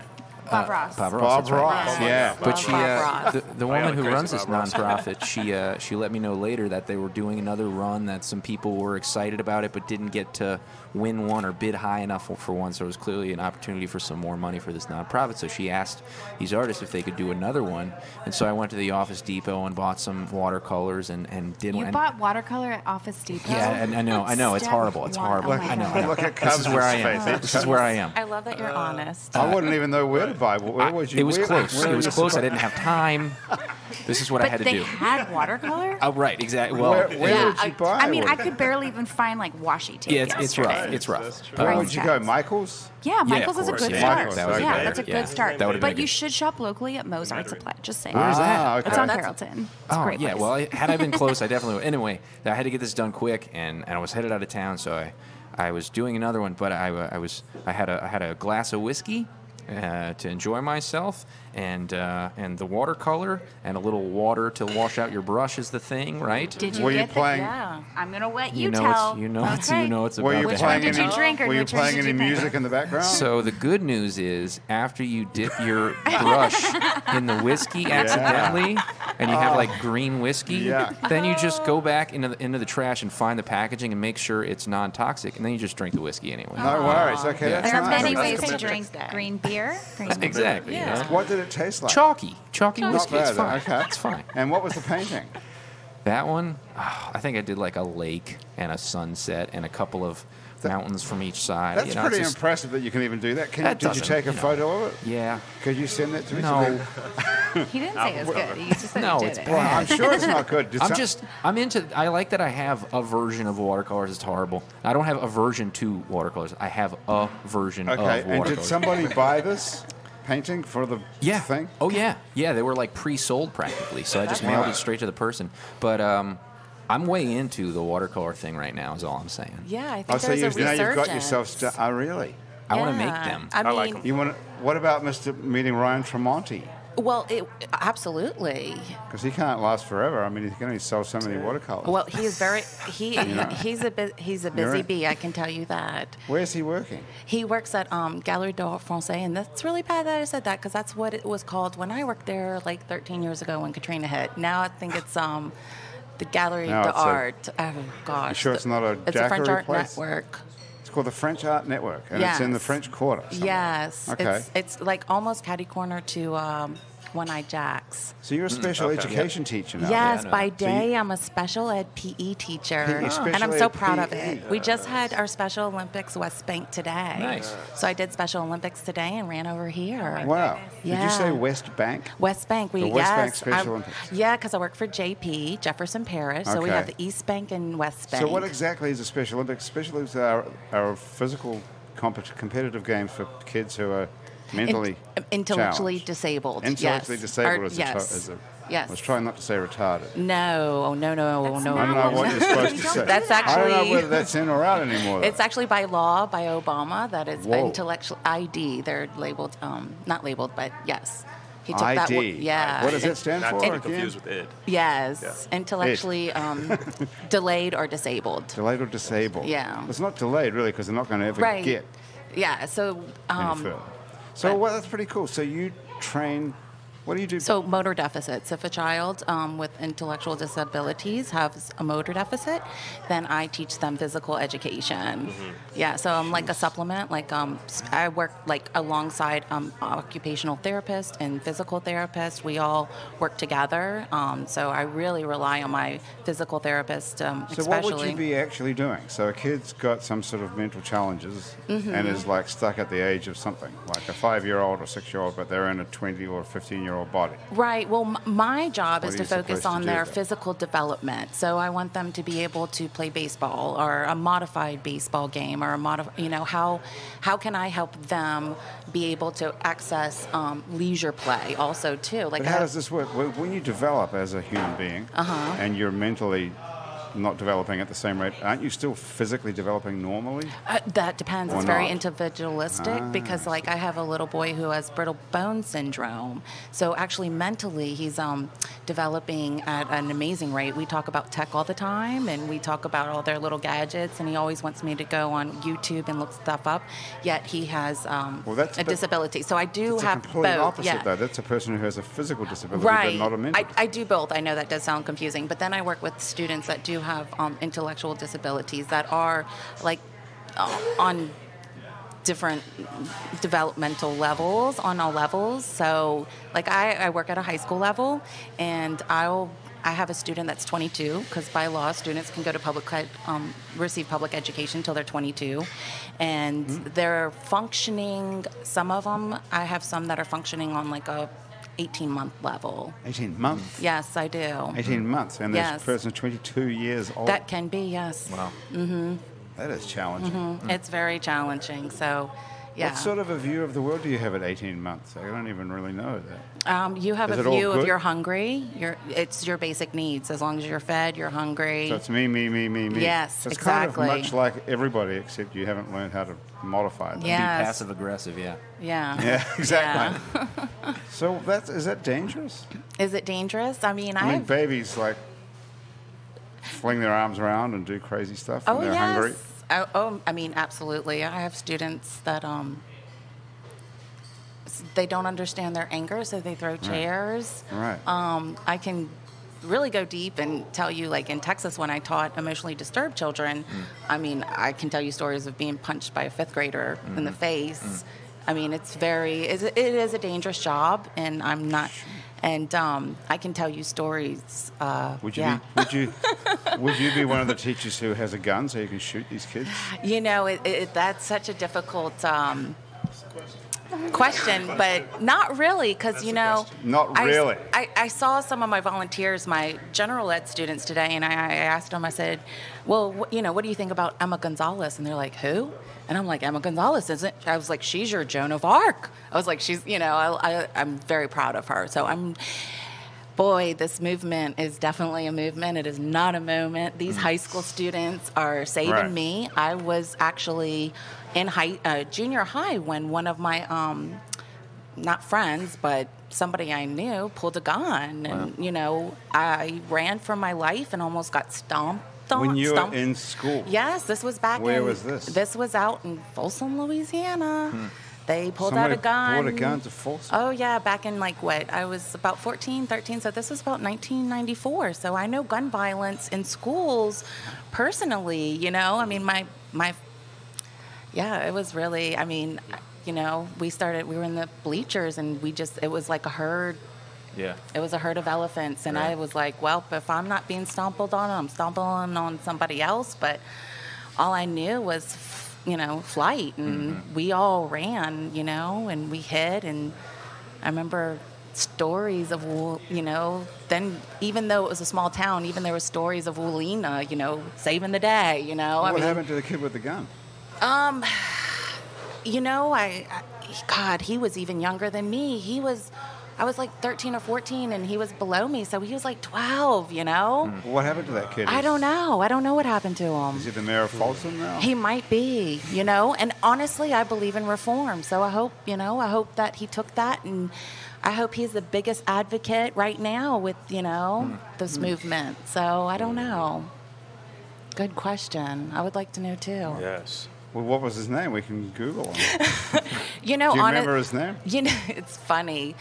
Bob Ross. Bob Ross. Bob that's right. Ross, yeah. But she, Bob Ross. the I got woman who crazy runs this Bob Ross. nonprofit, she let me know later that they were doing another run, that some people were excited about it but didn't get to win one or bid high enough for one. So it was clearly an opportunity for some more money for this nonprofit. So she asked these artists if they could do another one. And so I went to the Office Depot and bought some watercolors and did You one. bought watercolor at Office Depot? Yeah, and I know, it's Step horrible. It's one. horrible. Oh my I know. God. I know. Look at This is where I am. Cubs' face. This is where I am. I love that you're honest. I wouldn't even know where to buy. Where would you? It was where- close. where It was you close. I supposed- didn't have time. This is what I But had to they do. had watercolor? Oh, right, exactly. Well, Where would you buy? I mean, I one? could barely even find like washi tape. yeah, it's rough. yesterday. It's rough. Where Price would you go? tags. Michael's? Yeah, Michael's of is a course, good yeah. start. Michael's, that yeah, was that's a good. good start. That would've been But good. you should shop locally at Mozart Supply. Just saying. Where is that? Ah, okay. It's on That's- Carrollton. It's a Oh, great yeah. place. Well, had I been close, I definitely would. Anyway, I had to get this done quick, and I was headed out of town, so I was doing another one, but I had a glass of whiskey to enjoy myself, and the watercolor and a little water to wash out your brush is the thing, right? Did you Were you get playing? Yeah. I'm gonna let You you, know tell. it's you know it's Okay. you know it's Were about you to Which playing one did happen. you drink, or Were you which one playing did any you pick? music in the background? So the good news is, after you dip your brush in the whiskey accidentally, and you have like green whiskey, Yeah. then you just go back into the trash and find the packaging and make sure it's non-toxic, and then you just drink the whiskey anyway. No worries. Okay, Yeah. that's There are nice. many That's ways to St. drink Patrick's Day. green beer. Exactly. Yeah. You know? What did it taste like? Chalky Not whiskey. It's bad. fine. Okay. It's fine. And what was the painting? That one, I think I did like a lake and a sunset and a couple of mountains from each side. That's you know, pretty it's just- impressive that you can even do that. That Did you doesn't, take a you know. photo of it? Yeah. Could you send that to me? No. He didn't say it was good. He just said No, he did it's it. bad. Well, I'm sure it's not good. I'm into, I like that I have a version of watercolors. It's horrible. I don't have aversion to watercolors. I have a version of Okay, and watercolors. did somebody buy this painting for the Yeah. thing? Oh, yeah. Yeah, they were like pre-sold practically, so I just mailed it straight to the person. But I'm way into the watercolor thing right now, is all I'm saying. Yeah, I think Oh, so there's a now resurgence. you've got yourself. Oh, really? I want to Yeah. make them. I mean, like 'em. You want? What about Mr. meeting Ryan Tremonti? well, absolutely. Because he can't last forever. I mean, he can only sell so many watercolors. Well, he is very he's a You're busy right. bee. I can tell you that. Where's he working? He works at Galerie d'Art Français, and that's really bad that I said that because that's what it was called when I worked there like 13 years ago when Katrina hit. Now I think it's the Galerie Now it's d'Art. Oh gosh, You sure it's not a It's a French Jackery art place? network. It's called the French Art Network, and it's in the Yes. French Quarter. somewhere. Yes, Okay. it's like almost catty corner to One Eye Jack's. So you're a special okay. education teacher now. Yes, know. by So day you- I'm a special ed PE teacher, PE, special and I'm so ed proud of PE. it. We just had our Special Olympics West Bank today. Nice. So I did Special Olympics today and ran over here. Wow. Did you say Yeah. West Bank? West Bank, The West Bank Special I- Olympics. Yeah, because I work for JP Jefferson Parish, so we Okay. have the East Bank and West Bank. So what exactly is a Special Olympics? Special Olympics are physical competitive games for kids who are mentally Intellectually challenged. disabled. Intellectually yes. disabled Or- is yes. I Yes. was trying not to say retarded. No, oh, no, no, no. I don't know what you're supposed to say. That's I don't know actually- whether that's in or out anymore. It's actually by law by Obama that it's Whoa. intellectual ID. They're labeled, not labeled, but yes. He took that. ID. Yeah. What does that stand Not for to be again? confused with id. Yes. Yeah. Intellectually delayed or disabled. Delayed or disabled? Yeah. It's not delayed really because they're not going to ever Right. get Yeah. So. any further. So well, that's pretty cool. So you train. What do you do? So motor deficits. If a child with intellectual disabilities has a motor deficit, then I teach them physical education. Yeah, so I'm like a supplement. Like I work like alongside occupational therapist and physical therapist. We all work together. So I really rely on my physical therapist, So especially. what would you be actually doing? So a kid's got some sort of mental challenges and is like stuck at the age of something, like a 5-year-old or 6-year-old, but they're in a 20 or 15-year-old body. Right. Well, my job What is are to you supposed focus to on do their then? physical development. So I want them to be able to play baseball or a modified baseball game or how can I help them be able to access leisure play also too? Like But how does this work? When you develop as a human being and you're mentally not developing at the same rate, aren't you still physically developing normally? That depends. Or It's very not? individualistic because, like, I have a little boy who has brittle bone syndrome. So actually, mentally, he's developing at an amazing rate. We talk about tech all the time, and we talk about all their little gadgets, and he always wants me to go on YouTube and look stuff up. Yet he has that's a but- disability. So I do It's a have complete both. opposite, Yeah. though. That's a person who has a physical disability, Right. but not a mental. I do both. I know that does sound confusing, but then I work with students that do have intellectual disabilities that are like on different developmental levels, on all levels. So, like I work at a high school level, and I have a student that's 22 because by law students can go to receive public education until they're 22, and they're functioning. Some of them, I have some that are functioning on like a 18-month level. 18 months. Yes, I do. 18 months, and Yes. this person's 22 years old. That can be, yes. Wow. That is challenging. It's very challenging. So, yeah. What sort of a view of the world do you have at 18 months? I don't even really know that. You have Is a it all view good? of you're hungry. It's your basic needs. As long as you're fed, you're hungry. So it's me. Yes, So it's exactly. kind of much like everybody, except you haven't learned how to modify that. Yeah. Yes. Be passive aggressive, yeah. Yeah. Yeah, exactly. So is that dangerous? Is it dangerous? I mean, I mean, I've. babies like fling their arms around and do crazy stuff when Oh, they're yes. hungry. I mean, absolutely. I have students that they don't understand their anger, so they throw chairs. Right. I can really go deep and tell you, like in Texas, when I taught emotionally disturbed children, I mean, I can tell you stories of being punched by a fifth grader in the face. I mean, it is a dangerous job, and I'm not, and I can tell you stories. Would you be one of the teachers who has a gun so you can shoot these kids? You know, that's such a difficult question, but not really, because, you know... Not really. I saw some of my volunteers, my general ed students today, and I asked them, I said, well, what do you think about Emma Gonzalez? And they're like, who? And I'm like, Emma Gonzalez, isn't... I was like, she's your Joan of Arc. I was like, she's, I'm very proud of her. So boy, this movement is definitely a movement. It is not a moment. These high school students are saving me. I was actually in junior high when one of my, not friends, but somebody I knew pulled a gun. And, I ran for my life and almost got stomped. When you were in school? Yes, this was back Where was this? This was out in Folsom, Louisiana. They pulled out a gun. Pulled a gun to Folsom? Oh, yeah, back in I was about 14, 13, so this was about 1994. So I know gun violence in schools personally, I mean, it was really, I mean, we were in the bleachers and it was like a herd. Yeah. It was a herd of elephants, and I was like, well, if I'm not being stompled on, I'm stomping on somebody else. But all I knew was flight, and we all ran, and we hid, and I remember stories of, then even though it was a small town, even there were stories of Woolina, saving the day, What happened to the kid with the gun? God, he was even younger than me. I was like 13 or 14, and he was below me, so he was like 12, What happened to that kid? I don't know. I don't know what happened to him. Is he the mayor of Folsom now? He might be, and honestly, I believe in reform, so I hope that he took that, and I hope he's the biggest advocate right now with, this movement. So I don't know. Good question. I would like to know, too. Yes. Well, what was his name? We can Google him. Do you remember his name? It's funny.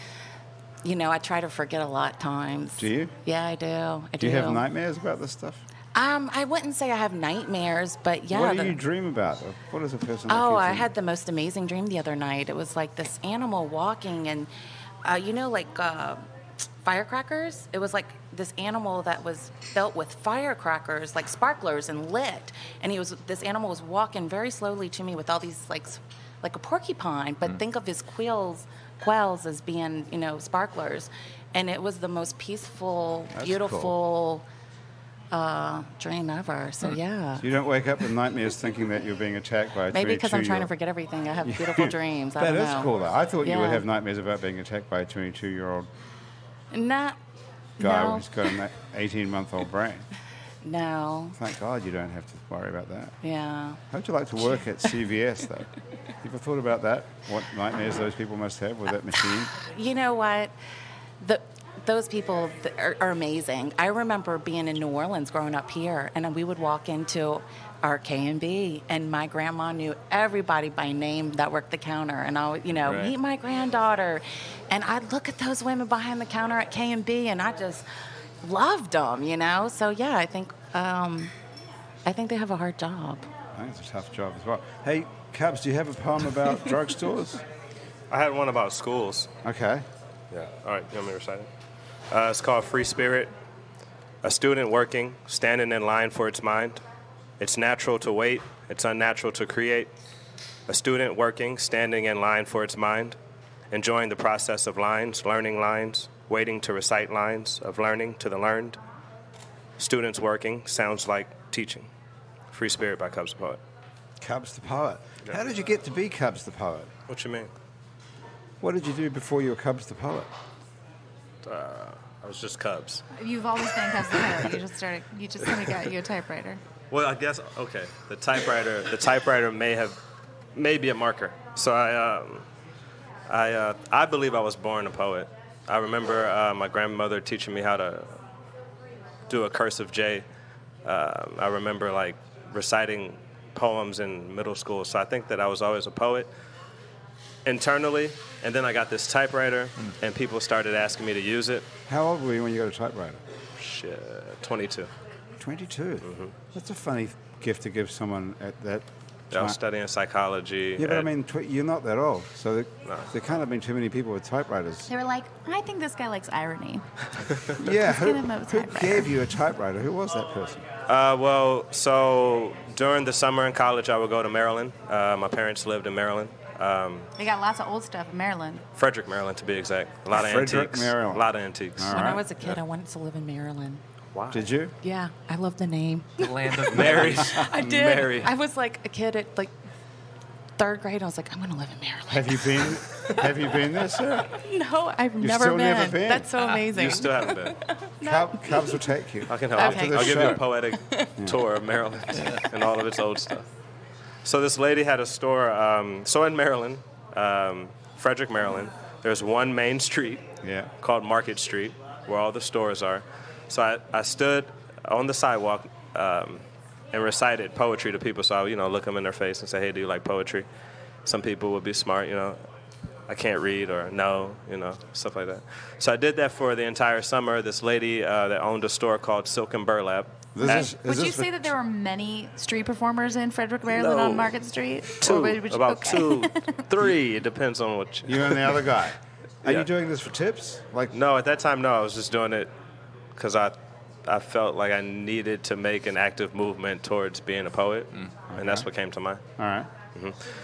I try to forget a lot of times. Do you? Yeah, I do. Do you have nightmares about this stuff? I wouldn't say I have nightmares, but yeah. What do you dream about? What is a person? Oh, I had the most amazing dream the other night. It was like this animal walking, and firecrackers. It was like this animal that was built with firecrackers, like sparklers, and lit. And this animal was walking very slowly to me with all these like a porcupine, but think of his quills as being, sparklers. And it was the most peaceful, beautiful dream ever. So, yeah. So you don't wake up with nightmares thinking that you're being attacked by a 22-year-old? Maybe because I'm trying to forget everything. I have beautiful dreams. I don't know. That is cool, though. I thought you would have nightmares about being attacked by a 22-year-old guy who's got an 18-month-old brain. No. Thank God you don't have to worry about that. Yeah. How'd you like to work at CVS, though? You ever thought about that? What nightmares those people must have with that machine? You know what? Those people are amazing. I remember being in New Orleans growing up here, and we would walk into our K&B, and my grandma knew everybody by name that worked the counter, and I would, meet my granddaughter, and I'd look at those women behind the counter at K&B, and I just loved them, So yeah, I think they have a hard job. I think it's a tough job as well. Hey, Cubs, do you have a poem about drugstores? I had one about schools. Okay. Yeah. All right. You want me to recite it? It's called Free Spirit. A student working, standing in line for its mind. It's natural to wait. It's unnatural to create. A student working, standing in line for its mind. Enjoying the process of lines, learning lines, waiting to recite lines, of learning to the learned. Students working sounds like teaching. Free Spirit by Cubs the Poet. Cubs the Poet. Yeah. How did you get to be Cubs the Poet? What you mean? What did you do before you were Cubs the Poet? I was just Cubs. You've always been Cubs the Poet. You just kind of got you a typewriter. Well, I guess, okay. The typewriter may be a marker. So I believe I was born a poet. I remember my grandmother teaching me how to do a cursive J. I remember reciting poems in middle school. So I think that I was always a poet. internally, and then I got this typewriter, and people started asking me to use it. How old were you when you got a typewriter? Shit, 22. 22. That's a funny gift to give someone at that I was time. studying psychology. Yeah, but I at- mean, you're not that old, so there No. can't have been too many people with typewriters. They were like, I think this guy likes irony. Yeah, get him a who typewriter. gave you a typewriter? Who was that person? well, so during the summer in college, I would go to Maryland. My parents lived in Maryland. They got lots of old stuff in Maryland. Frederick, Maryland, to be exact. A lot of Frederick, antiques. Maryland. A lot of antiques. All When I right. was a kid, I wanted to live in Maryland. Why? Did you? Yeah, I love the name. The land of Mary. I did. Mary. I was like a kid at like 3rd grade. I was like, I'm going to live in Maryland. Have you been? Have you been there, sir? No, I've You've never still been. never been? That's so amazing. You still haven't been. Cubs will take you. I can help. Okay. you. I'll give you show. a poetic tour of Maryland and all of its old stuff. So this lady had a store. So in Maryland, Frederick, Maryland, there's one main street Yeah. called Market Street where all the stores are. So I stood on the sidewalk and recited poetry to people. So I would, look them in their face and say, hey, do you like poetry? Some people would be smart, I can't read or no, stuff like that. So I did that for the entire summer. This lady that owned a store called Silk and Burlap. Is Would you this say that there were many street performers in Frederick, Maryland No. on Market Street? Two, Or would you- about okay. 2, 3. It depends on what you and the other guy? Are Yeah. you doing this for tips? Like, No, at that time, no. I was just doing it because I felt like I needed to make an active movement towards being a poet, and that's what came to mind. all right.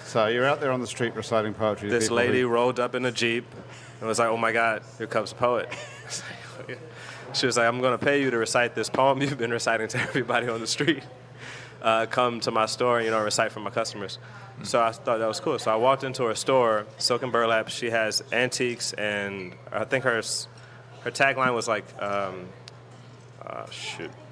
So you're out there on the street reciting poetry. to This people lady who- rolled up in a Jeep and was like, oh my God, here comes a poet. She was like, I'm going to pay you to recite this poem you've been reciting to everybody on the street. Come to my store and, recite for my customers. So I thought that was cool. So I walked into her store, Silk and Burlap. She has antiques, and I think her tagline was like,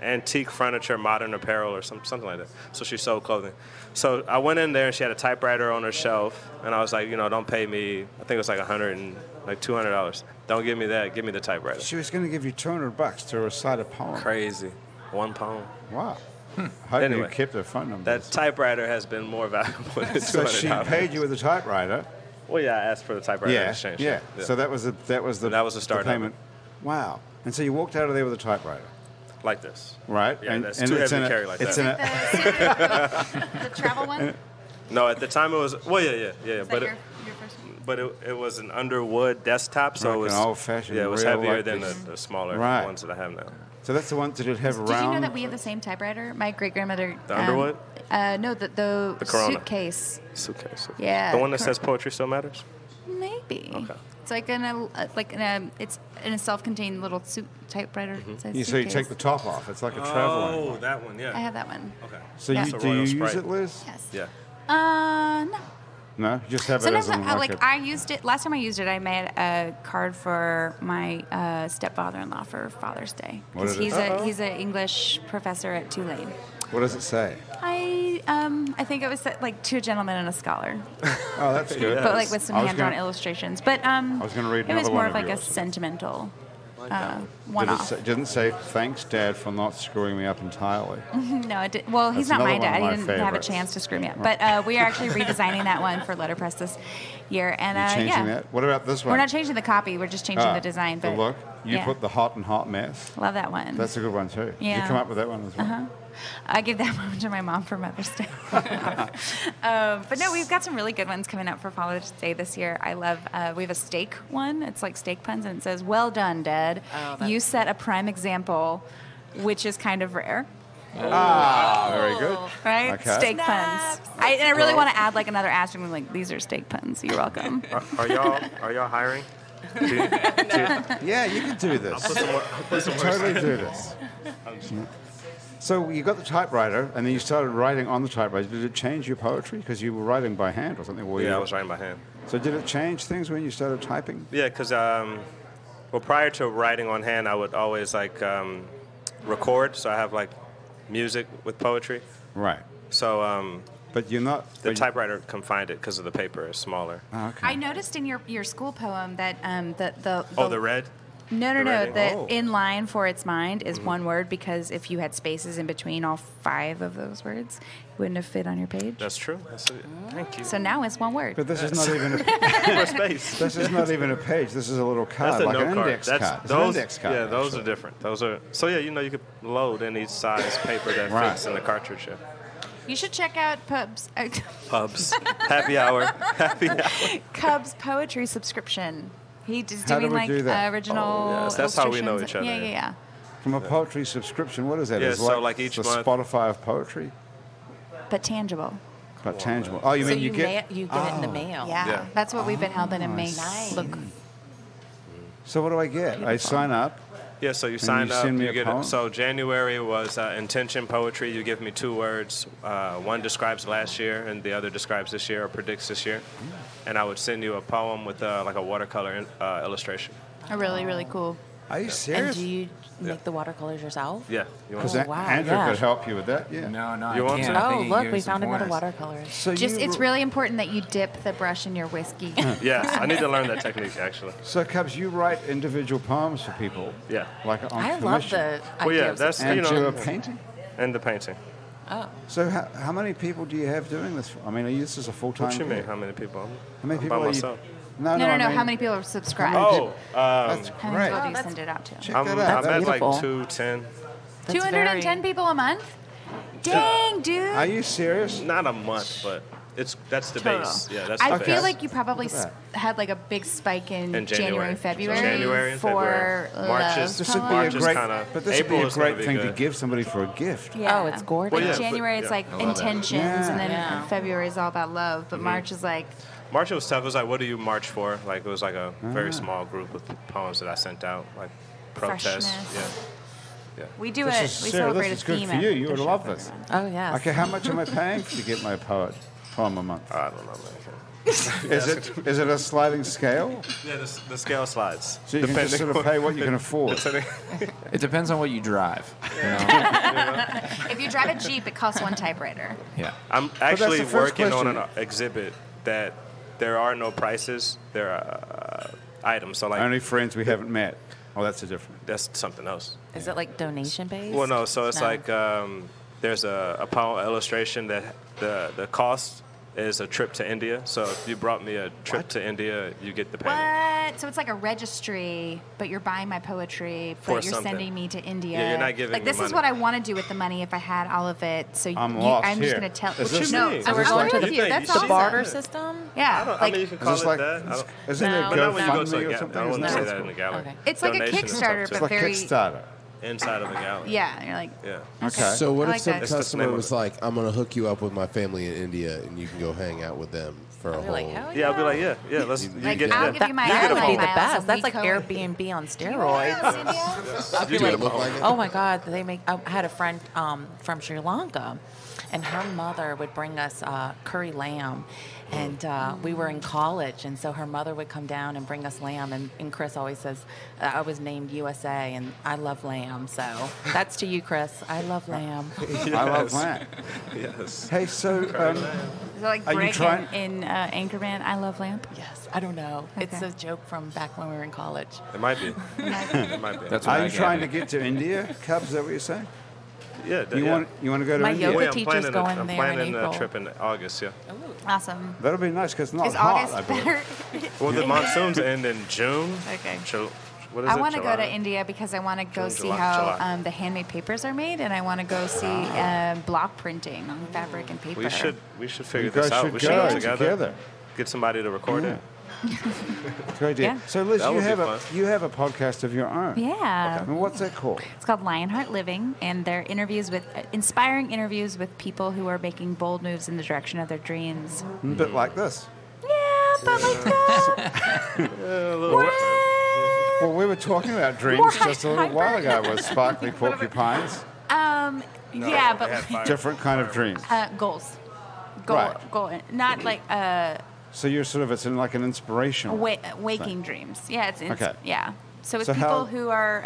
antique furniture, modern apparel, or something like that. So she sold clothing. So I went in there, and she had a typewriter on her shelf, and I was like, don't pay me. I think it was like $200. Don't give me that. Give me the typewriter. She was going to give you $200 to recite a poem. Crazy. One poem. Wow. Hope you Anyway, kept her phone number. That typewriter has been more valuable than So she $200. paid you with a typewriter. Well, yeah, I asked for the typewriter in Yeah, exchange. yeah. So that was the start of it. payment. Wow. And so you walked out of there with a typewriter, like this. right? Yeah, and that's and too it's heavy in to a- carry like it's that. in a- The travel one? No, at the time it was. Well, yeah. Is But that it, your first one? but it was an underwood desktop, so Like it was an old-fashioned, Yeah, it was real heavier like than this. the smaller Right. ones that I have now. So that's the one that it have Did around. you know that we have the same typewriter? My great grandmother. The Underwood? No, the Corona. suitcase. Suitcase. Yeah, The one that cor- says poetry still matters. Maybe. Okay. It's like it's in a self-contained little suit typewriter. It says So you suitcase. take the top off. It's like a travel one. that one. I Yeah. have that one. Okay. So Yeah. you, It's a do you Royal use Sprite. it, Liz? Yes. Yeah. No. No, you just have it Sometimes as an I used it. Last time I used it, I made a card for my stepfather-in-law for Father's Day What because is it? he's an English professor at Tulane. What does it say? I think it was like to a gentleman and a scholar, Oh, that's good. but like with some I was hand-drawn gonna- illustrations. But was gonna read it was another more one of of like a yours. sentimental Did it one-off. say, didn't say thanks, Dad, for not screwing me up entirely. No, it did. Well, he's That's not my another one dad. of He my didn't have a favorites. chance to screw me up. But we are actually redesigning that one for letterpress this year. And You changing yeah, that? What about this one? we're not changing the copy. We're just changing Ah, the design. But the look. You yeah. put the hot and hot mess. Love that one. That's a good one too. You Yeah. come up with that one as well. I gave that one to my mom for Mother's Day. But no, we've got some really good ones coming up for Father's Day this year. I love, we have a steak one. It's like steak puns, and it says, "Well done, Dad. Oh, You set a prime example," which is kind of rare. Ah, very good. Right? Okay. Steak puns. And I really want to add like another asterisk, like, these are steak puns. You're welcome. Are y'all hiring? Yeah, you can do this. You can totally do this. So you got the typewriter, and then you started writing on the typewriter. Did it change your poetry? Because you were writing by hand or something. Yeah, I was writing by hand. So did it change things when you started typing? Yeah, because prior to writing on hand, I would always record. So I have like music with poetry. Right. So But you're not... the but- typewriter confined it because of the paper is smaller. Oh, okay. I noticed in your school poem that the The red? No. writing? The in line for its mind is one word because if you had spaces in between all 5 of those words, it wouldn't have fit on your page. That's true. Thank you. So now it's one word. But this is not even a For space. this is not even a page. This is a little card, That's a like note an card. index card. It's Those, an index card. yeah, those actually. are different. Those are so yeah. You could load any size paper that Right. fits in the cartridge. Yeah. You should check out Pubs. Pubs, happy hour. Cub's poetry subscription. He's How do doing we like do that? original. Oh, yes, that's how we know illustrations. each other. Yeah. From a poetry subscription, what is that? Yeah, It's so like each the month- Spotify of poetry, But tangible. but tangible. Oh, you So mean you get? you get it in the mail. Yeah. Yeah. That's what we've been helping him make Nice. look. So what do I get? I sign up. Yeah, so you sign you up. send me You a get poem? So January was intention poetry. You give me 2 words. One describes last year, and the other describes this year or predicts this year. And I would send you a poem with like a watercolor illustration. Really, really cool. Are you And serious? do you make the watercolors yourself? Yeah. You want Because to? wow, Andrew yeah. could help you with that. Yeah. No, no, You I want can't. to? I Oh, think look, you we use some found another pointers. watercolor. So Just you, it's really important that you dip the brush in your whiskey. Yes, I need to learn that technique actually. So Cubs, you write individual poems for people. Yeah. Like on I commission. love the Well, idea yeah, of that's And you you're know, a painting. and the painting. Oh. So how many people do you have doing this? I mean, this is a full-time. What you mean? gig. How many people? How many I'm people by are you? myself. No, No. I mean, How many people are subscribed? Oh, That's How many great. people do you that's- send it out to? Check I'm that out. at like beautiful. 210. That's 210 very- people a month? Dang, dude. Are you serious? Not a month, but that's the Total. base. Yeah, that's I the feel base. like you probably Look at had like a big spike in In January and February. January and for February. March is- This would be March a is great. kinda- But this would be April a is gonna great be thing to good. give somebody for a gift. Yeah. Oh, it's gorgeous. Well, yeah, Like but- January, it's yeah. like I love that. intentions, and then Yeah. February is all about love. But March is like, March was tough. It was like, what do you march for? Like, it was like a very small group of poems that I sent out, like protests. Freshness. Yeah. we do This it. is We Sarah, celebrate this is a good theme. for you. at You the would show love for this. everyone. Oh, yes. Okay, how much am I paying to get my poem a month? I don't know, man. Is it a sliding scale? Yeah, the scale slides. So you can just sort of pay what you can afford. It depends on what you drive. You know? If you drive a Jeep, it costs 1 typewriter. Yeah. I'm that's actually the first working on question. an exhibit that there are no prices. There are items. So like Only friends we haven't met. Oh, that's a different. that's something else. Is it like donation based? Well, no. So it's like there's a poem illustration that the cost is a trip to India. So if you brought me a trip to India, you get the payment. What? So it's like a registry, but you're buying my poetry, For but you're something. sending me to India. Yeah, you're not giving like me this is money. what I want to do with the money if I had all of it. So I'm lost I'm just here. gonna tell. Is this- no, What you mean? I'm We're going to with the- you. That's the the awesome. barter system? Yeah, I mean, you can Is call this it like, that. I don't- isn't No, it but not when you go to GoFundMe a or gallery. something? I don't want to Isn't say it? that in the gallery. Okay. It's like a Donation is Kickstarter, something. It's but like very Kickstarter. Inside of a gallery. yeah. You're like Yeah. Okay. So what I if like some that. It's the customer name of was it. like, "I'm gonna hook you up with my family in India, and you can go hang out with them for a You're whole." like, hell Yeah, I'll be like, yeah, let's. You Like, get I'll that. give you my that would airline be the miles best. and That's we like co- Airbnb on steroids. Do it look like it? Oh my God, they make. I had a friend from Sri Lanka, and her mother would bring us curry lamb, and we were in college, and so her mother would come down and bring us lamb, and Chris always says, I was named USA, and I love lamb, so that's to you, Chris. I love lamb. I love that. Yes. Hey, so Is it like Are you Greg trying- in Anchorman? I love lamp. Yes, I don't know. It's Okay. a joke from back when we were in college. It might be. It might be. That's what are I you trying to gathered. get to India, Cubs? Is that what you're saying? Yeah. You want to go to My India? yoga Well, yeah, I'm teacher's planning going I'm there planning in a April. trip in August. Yeah. Awesome. That'll be nice because it's not Is hot. August I believe. better? Well, the monsoons end in June. Okay. What is I it? want to go July? to India because I want to go June, see July, how July. the handmade papers are made, and I want to go see block printing on fabric and paper. We should figure You guys this out. should We go should go together. together. Get somebody to record it. Good idea. Yeah. So, Liz, That you would be have fun. a podcast of your own. Yeah. And what's that called? It's called Lionheart Living, and they're interviews with inspiring interviews with people who are making bold moves in the direction of their dreams. A bit like this. Yeah, but like Well, we were talking about dreams More just a little hyper. while ago with sparkly porcupines. yeah, but They had fire. Different kind of dreams. goals, Right. goal, not like So you're sort of, it's in like an inspirational. waking dreams. Yeah, it's Okay. yeah. So it's So people how- who are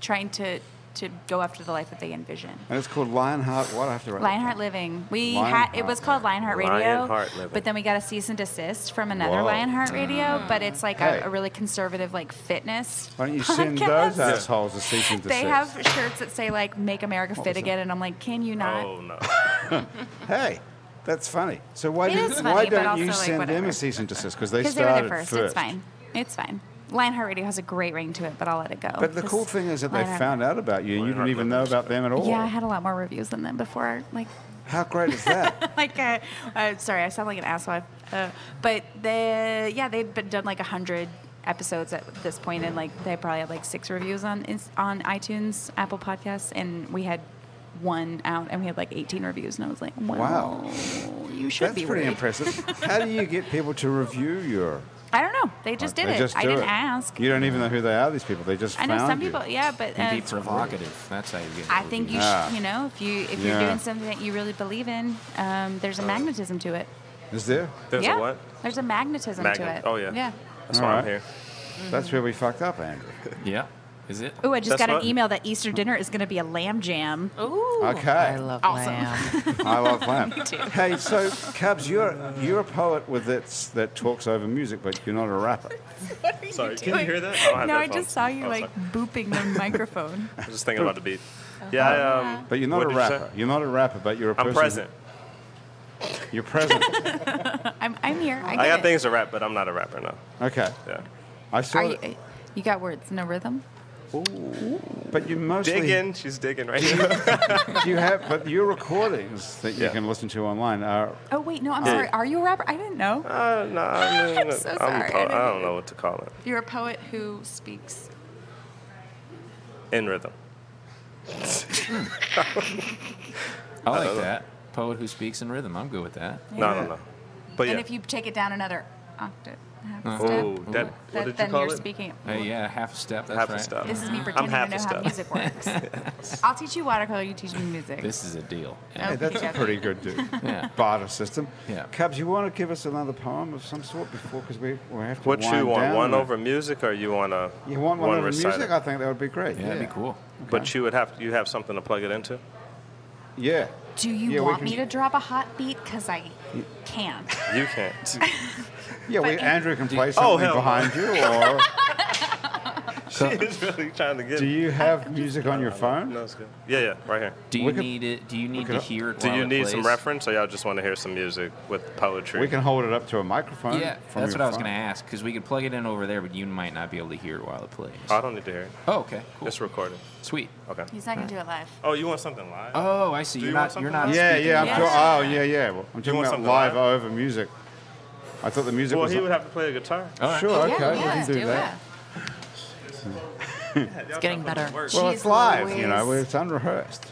trying to to go after the life that they envision. And it's called Lionheart. What? I have to write. Lionheart Living. It Lionheart was called Lionheart Radio, Lionheart Living. but then we got a cease and desist from another Whoa. Lionheart Radio, but it's like Hey. a really conservative like fitness. Why don't you send podcast. those assholes a cease and desist? They have shirts that say like "Make America Fit Again," and I'm like, can you not? Oh no. Hey, that's funny. So why It is don't funny, but you also, like, send them whatever. a cease and desist? Because they Because they were started there first. first. It's fine. It's fine. Lionheart Radio has a great ring to it, but I'll let it go. But the 'cause cool thing is that they Lionheart- found out about you and you didn't even know about them at all. Yeah, I had a lot more reviews than them before. Like, How great is that? sorry, I sound like an asshole. But they'd been done like 100 episodes at this point, and like they probably had like 6 reviews on iTunes, Apple Podcasts, and we had one out, and we had like 18 reviews, and I was like, well, Wow. you should That's be pretty worried. impressive. How do you get people to review your... I don't know. They just did They it. just I do didn't it. ask. You don't even know who they are, these people. They just I know found some you. people, yeah, but And be it's- provocative. That's how you get. I think you Ah. should, if you're Yeah. doing something that you really believe in, there's a magnetism to it. Is there? There's yeah. a what? There's a magnetism to it. Oh yeah. Yeah. That's All why right. I'm here. That's where we fucked up, Andrew. Yeah. Is it? Oh, I just That's got an what- email that Easter dinner is going to be a lamb jam. Ooh, Okay. I love Awesome. lamb. I love lamb. too. Hey, so Cubs, you're a poet that talks over music, but you're not a rapper. Sorry, can you hear that? I don't have No, I headphones. just saw you Oh, like booping the microphone. I was just thinking about the beat. Yeah, But you're not what a did you say? rapper. You're not a rapper, but you're a person. I'm present. You're present. I'm here. I I get got it. things to rap, but I'm not a rapper, no. Okay. Yeah. I saw Are it. you got words, no rhythm? But you mostly Digging, she's digging right now. you have, but your recordings that you Yeah. can listen to online are. Oh wait, no, I'm Yeah. sorry. Are you a rapper? I didn't know. No, I mean, I'm so I'm a sorry. poet. I don't know what to call it. You're a poet who speaks. In rhythm. I like that. Poet who speaks in rhythm. I'm good with that. No. But yeah. And if you take it down another octave, half a Oh, step, that, what did you then call you're it? speaking. Yeah, half a step. That's Half right. a step. This is me pretending half to a know how step. music works. I'll teach you watercolor. You teach me music. This is a deal. Hey, that's a pretty good Yeah. barter system. Yeah. Cubs, you want to give us another poem of some sort before, because we have to What wind you want? down One a- over music, or you want a You want one over recital? music? I think that would be great. Yeah, that'd be cool. But you have something to plug it into. Yeah. Do you Yeah, we want can- me to drop a hot beat? Because I can. You can't. Yeah, But- Andrew can play Oh, something hell no. behind you, or she is really trying to get. do you have music on your phone? No, it's good. Yeah, right here. Do We you could- need it? Do you need to could- hear it? Do while you it need some plays? reference, or y'all just want to hear some music with poetry? We can hold it up to a microphone. Yeah, from that's your what I was phone. going to ask, because we could plug it in over there, but you might not be able to hear it while it plays. I don't need to hear it. Oh, okay, cool, It's recorded. sweet. Okay. He's not going to do it live. Oh, you want something live? Oh, I see. Do You're you want not. something You're not. live? Yeah, speaking. yeah. I'm Yeah. sure. Oh, yeah. Well, I'm talking want about something live live? over music. I thought the music Well, was. he would have to play a guitar. All right. Sure. Okay, we yeah, can do do that. It's getting better. Well, Jeez it's live. You know, Louise. it's unrehearsed.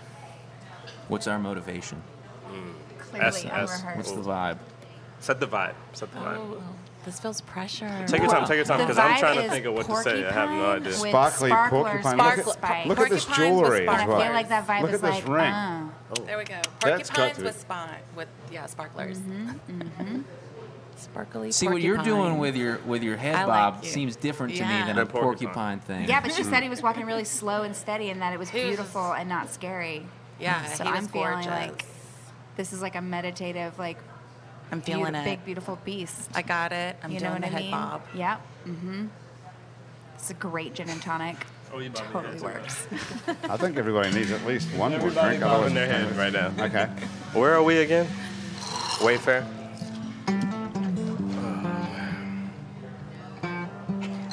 What's our motivation? Clearly S. unrehearsed. What's the vibe? Set the vibe. Set the vibe. Oh, this feels pressure. Take your time. Take your time, The because I'm vibe trying to is think of what to say. I have no porcupine idea. with Sparkly sparklers, porcupine. sparkle Look spike. Look at this Porcupines with jewelry as And I well. feel like that vibe Look is at this like, ring. There we go. That's got Porcupines to with sparklers. Sparkly. See what you're doing porcupine. with your head I like bob you. seems different to me Yeah. than Than a porcupine. porcupine thing. Yeah, but she said he was walking really slow and steady, and that it was He was beautiful and not scary. Yeah, So he was I'm feeling gorgeous. like this is like a meditative, like I'm feeling it. big, beautiful beast. I got it. I'm you doing know what the I head mean? bob. Yep. Mm-hmm. It's a great gin and tonic. Oh, you bobbing Totally your head, works. I think everybody needs at least one more Everybody drink. bobbing otherwise- their head right now. Okay. Where are we again? Wayfair.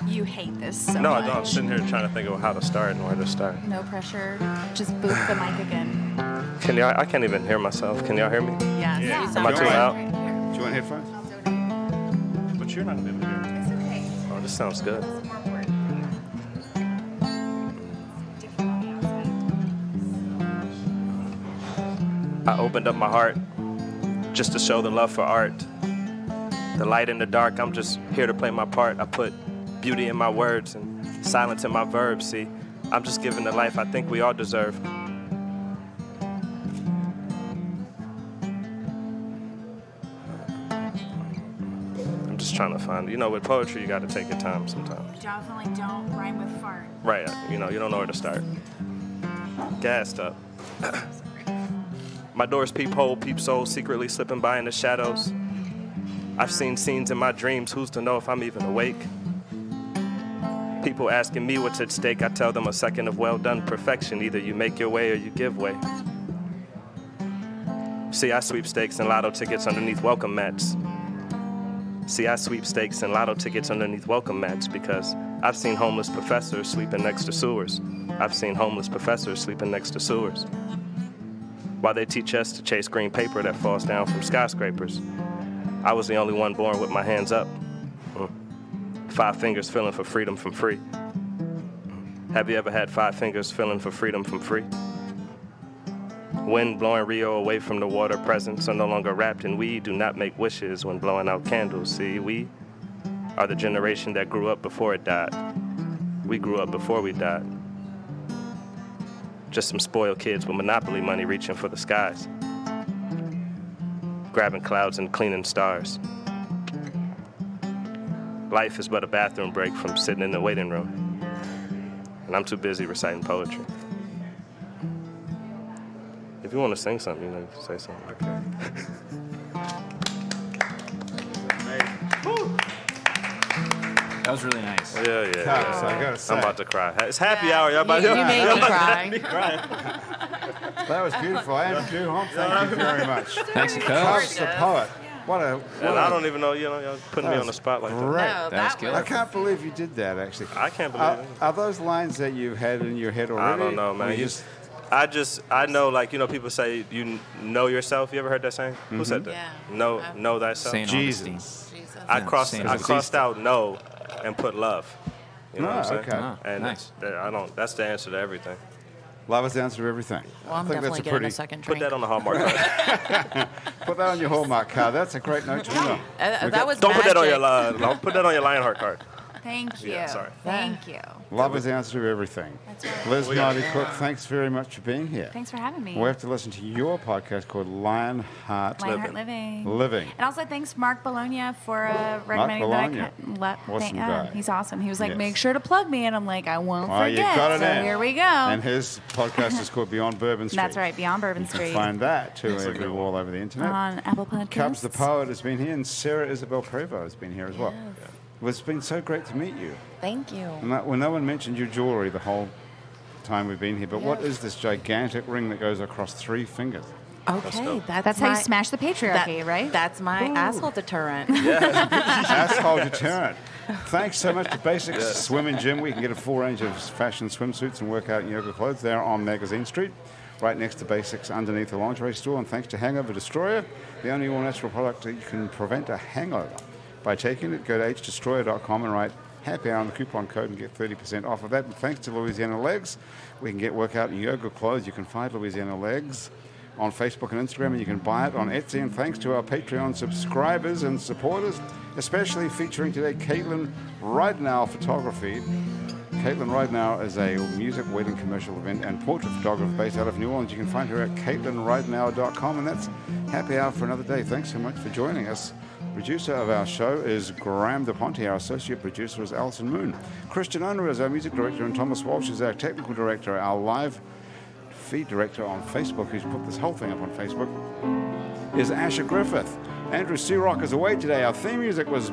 You hate this so No, I much. don't. I'm sitting here trying to think of how to start and where to start. No pressure. Just boop the mic again. Can y'all? I can't even hear myself. Can y'all hear me? Yes. Yeah. You Am sound I too great. loud? Do you want headphones? But you're not gonna be able to hear. It's okay. Oh, this sounds good. More work. I opened up my heart just to show the love for art. The light in the dark, I'm just here to play my part. I put beauty in my words and silence in my verbs. See, I'm just giving the life I think we all deserve. I'm just trying to find, with poetry, you got to take your time sometimes. Definitely don't rhyme with fart. Right, you don't know where to start. gassed up. My door's peephole, peepsole, secretly slipping by in the shadows. I've seen scenes in my dreams, who's to know if I'm even awake? People asking me what's at stake, I tell them a second of well-done perfection. Either you make your way or you give way. See, I sweepstakes and lotto tickets underneath welcome mats. See, I sweepstakes and lotto tickets underneath welcome mats because I've seen homeless professors sleeping next to sewers. I've seen homeless professors sleeping next to sewers. While they teach us to chase green paper that falls down from skyscrapers, I was the only one born with my hands up. 5 fingers feeling for freedom from free. Have you ever had 5 fingers feeling for freedom from free? Wind blowing Rio away from the water, presents are no longer wrapped in weed. Do not make wishes when blowing out candles. See, we are the generation that grew up before it died. We grew up before we died. Just some spoiled kids with monopoly money reaching for the skies, grabbing clouds and cleaning stars. Life is but a bathroom break from sitting in the waiting room, and I'm too busy reciting poetry. If you want to sing something, you know, say something. Okay. That was really nice. Yeah. Cubs, I gotta say. I'm about to cry. It's happy hour. Y'all about You made me cry. That was beautiful. Andrew Duhon, thank you very much. Thanks, Cubs Cubs. the poet. What And I don't even know, y'all putting me on the spot like that. great. No, That's that good. I was can't believe you did that, actually. I can't believe it. Are those lines that you've had in your head already? I don't know, man. Or you I know, like, people say you know yourself. You ever heard that saying? Who said that? Yeah. Know thyself. Saint Augustine. Jesus. Jesus. I crossed Saint I crossed out know and put love. You know what I'm saying? okay. Ah, And nice. that's the answer to everything. Love is the answer to everything. Well, I'm I think definitely that's getting a second Put drink. that on the Hallmark card. Put that on your Hallmark card. That's a great note to end on. That was Don't put that on your magic. don't put that on your Lionheart card. Thank you. Yeah, sorry. Thank you. Love is the answer to everything. That's right. Liz Marty Cook, thanks very much for being here. Thanks for having me. We have to listen to your podcast called Lionheart Lionheart Living. Living. And also thanks Mark Bologna for recommending Bologna. that. Awesome guy. He's awesome. He was like, Yes. make sure to plug me, and I'm like, I won't Oh, you forget. got it so in. here we go. And his podcast is called Beyond Bourbon Street. That's right, Beyond Bourbon You can Street find that too all over the internet. on Apple Podcasts. Cubs the Poet has been here, and Sarah Isabel Prevo has been here as well. Well, it's been so great to meet you. Thank you. And well, no one mentioned your jewelry the whole time we've been here, but what is this gigantic ring that goes across 3 fingers? Okay, That's how you my- smash the patriarchy, that- right? That's my asshole deterrent. Asshole deterrent. Thanks so much to Basics Swim and Gym. We can get a full range of fashion swimsuits and workout and yoga clothes there on Magazine Street, right next to Basics underneath the lingerie store. And thanks to Hangover Destroyer, the only all-natural product that you can prevent a hangover. By taking it, go to hdestroyer.com and write happy hour on the coupon code and get 30% off of that. And thanks to Louisiana Legs, we can get workout and yoga clothes. You can find Louisiana Legs on Facebook and Instagram, and you can buy it on Etsy. And thanks to our Patreon subscribers and supporters, especially featuring today Caitlin Ridenow Photography. Caitlin Ridenow is a music, wedding, commercial event and portrait photographer based out of New Orleans. You can find her at CaitlinRidenow.com, and that's happy hour for another day. Thanks so much for joining us. Producer of our show is Graham DePonte. Our associate producer is Alison Moon. Christian Unruh is our music director, and Thomas Walsh is our technical director. Our live feed director on Facebook, who's put this whole thing up on Facebook, is Asher Griffith. Andrew Searock is away today. Our theme music was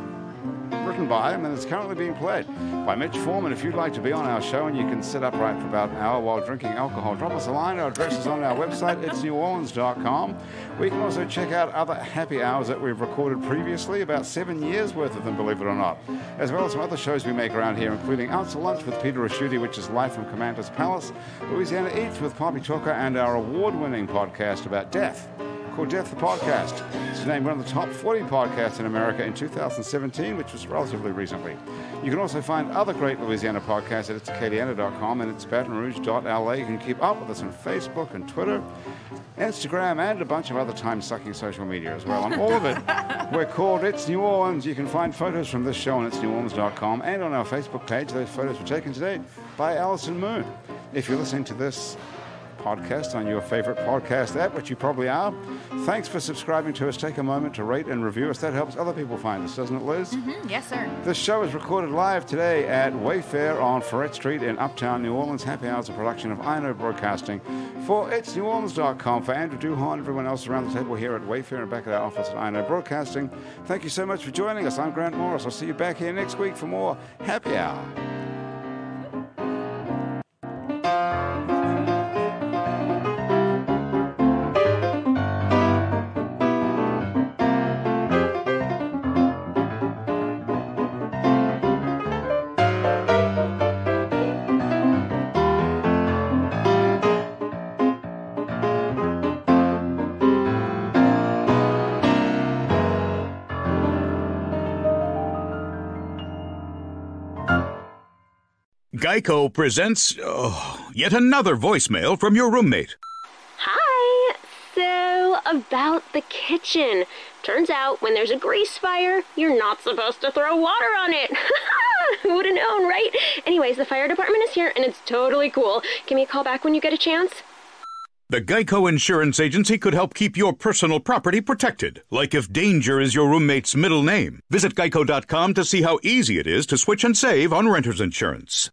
written by him, and it's currently being played by Mitch Foreman. If you'd like to be on our show and you can sit upright for about an hour while drinking alcohol, drop us a line. Our address is on our website, itsneworleans.com. We can also check out other happy hours that we've recorded previously, about 7 years worth of them, believe it or not, as well as some other shows we make around here, including Out to Lunch with Peter Raschuti, which is live from Commander's Palace, Louisiana Eats with Poppy Talker, and our award-winning podcast about death, called Death the Podcast. It's named one of the top 40 podcasts in America in 2017, which was relatively recently. You can also find other great Louisiana podcasts at itsacadiana.com and itsbatonrouge.la. You can keep up with us on Facebook and Twitter, Instagram, and a bunch of other time-sucking social media as well. On all of it, we're called It's New Orleans. You can find photos from this show on itsneworleans.com and on our Facebook page. Those photos were taken today by Alison Moon. If you're listening to this podcast on your favorite podcast app, which you probably are, thanks for subscribing to us. Take a moment to rate and review us. That helps other people find us, doesn't it, Liz? Yes, sir. This show is recorded live today at Wayfair on Ferret Street in Uptown New Orleans. Happy Hours, a production of INO Broadcasting For itsneworleans.com, for Andrew Duhon, everyone else around the table here at Wayfair and back at our office at INO Broadcasting, thank you so much for joining us. I'm Grant Morris. I'll see you back here next week for more Happy Hour. Geico presents yet another voicemail from your roommate. Hi. So, about the kitchen. Turns out when there's a grease fire, you're not supposed to throw water on it. Who would have known, right? Anyways, the fire department is here and it's totally cool. Give me a call back when you get a chance. The Geico Insurance Agency could help keep your personal property protected, like if danger is your roommate's middle name. Visit geico.com to see how easy it is to switch and save on renter's insurance.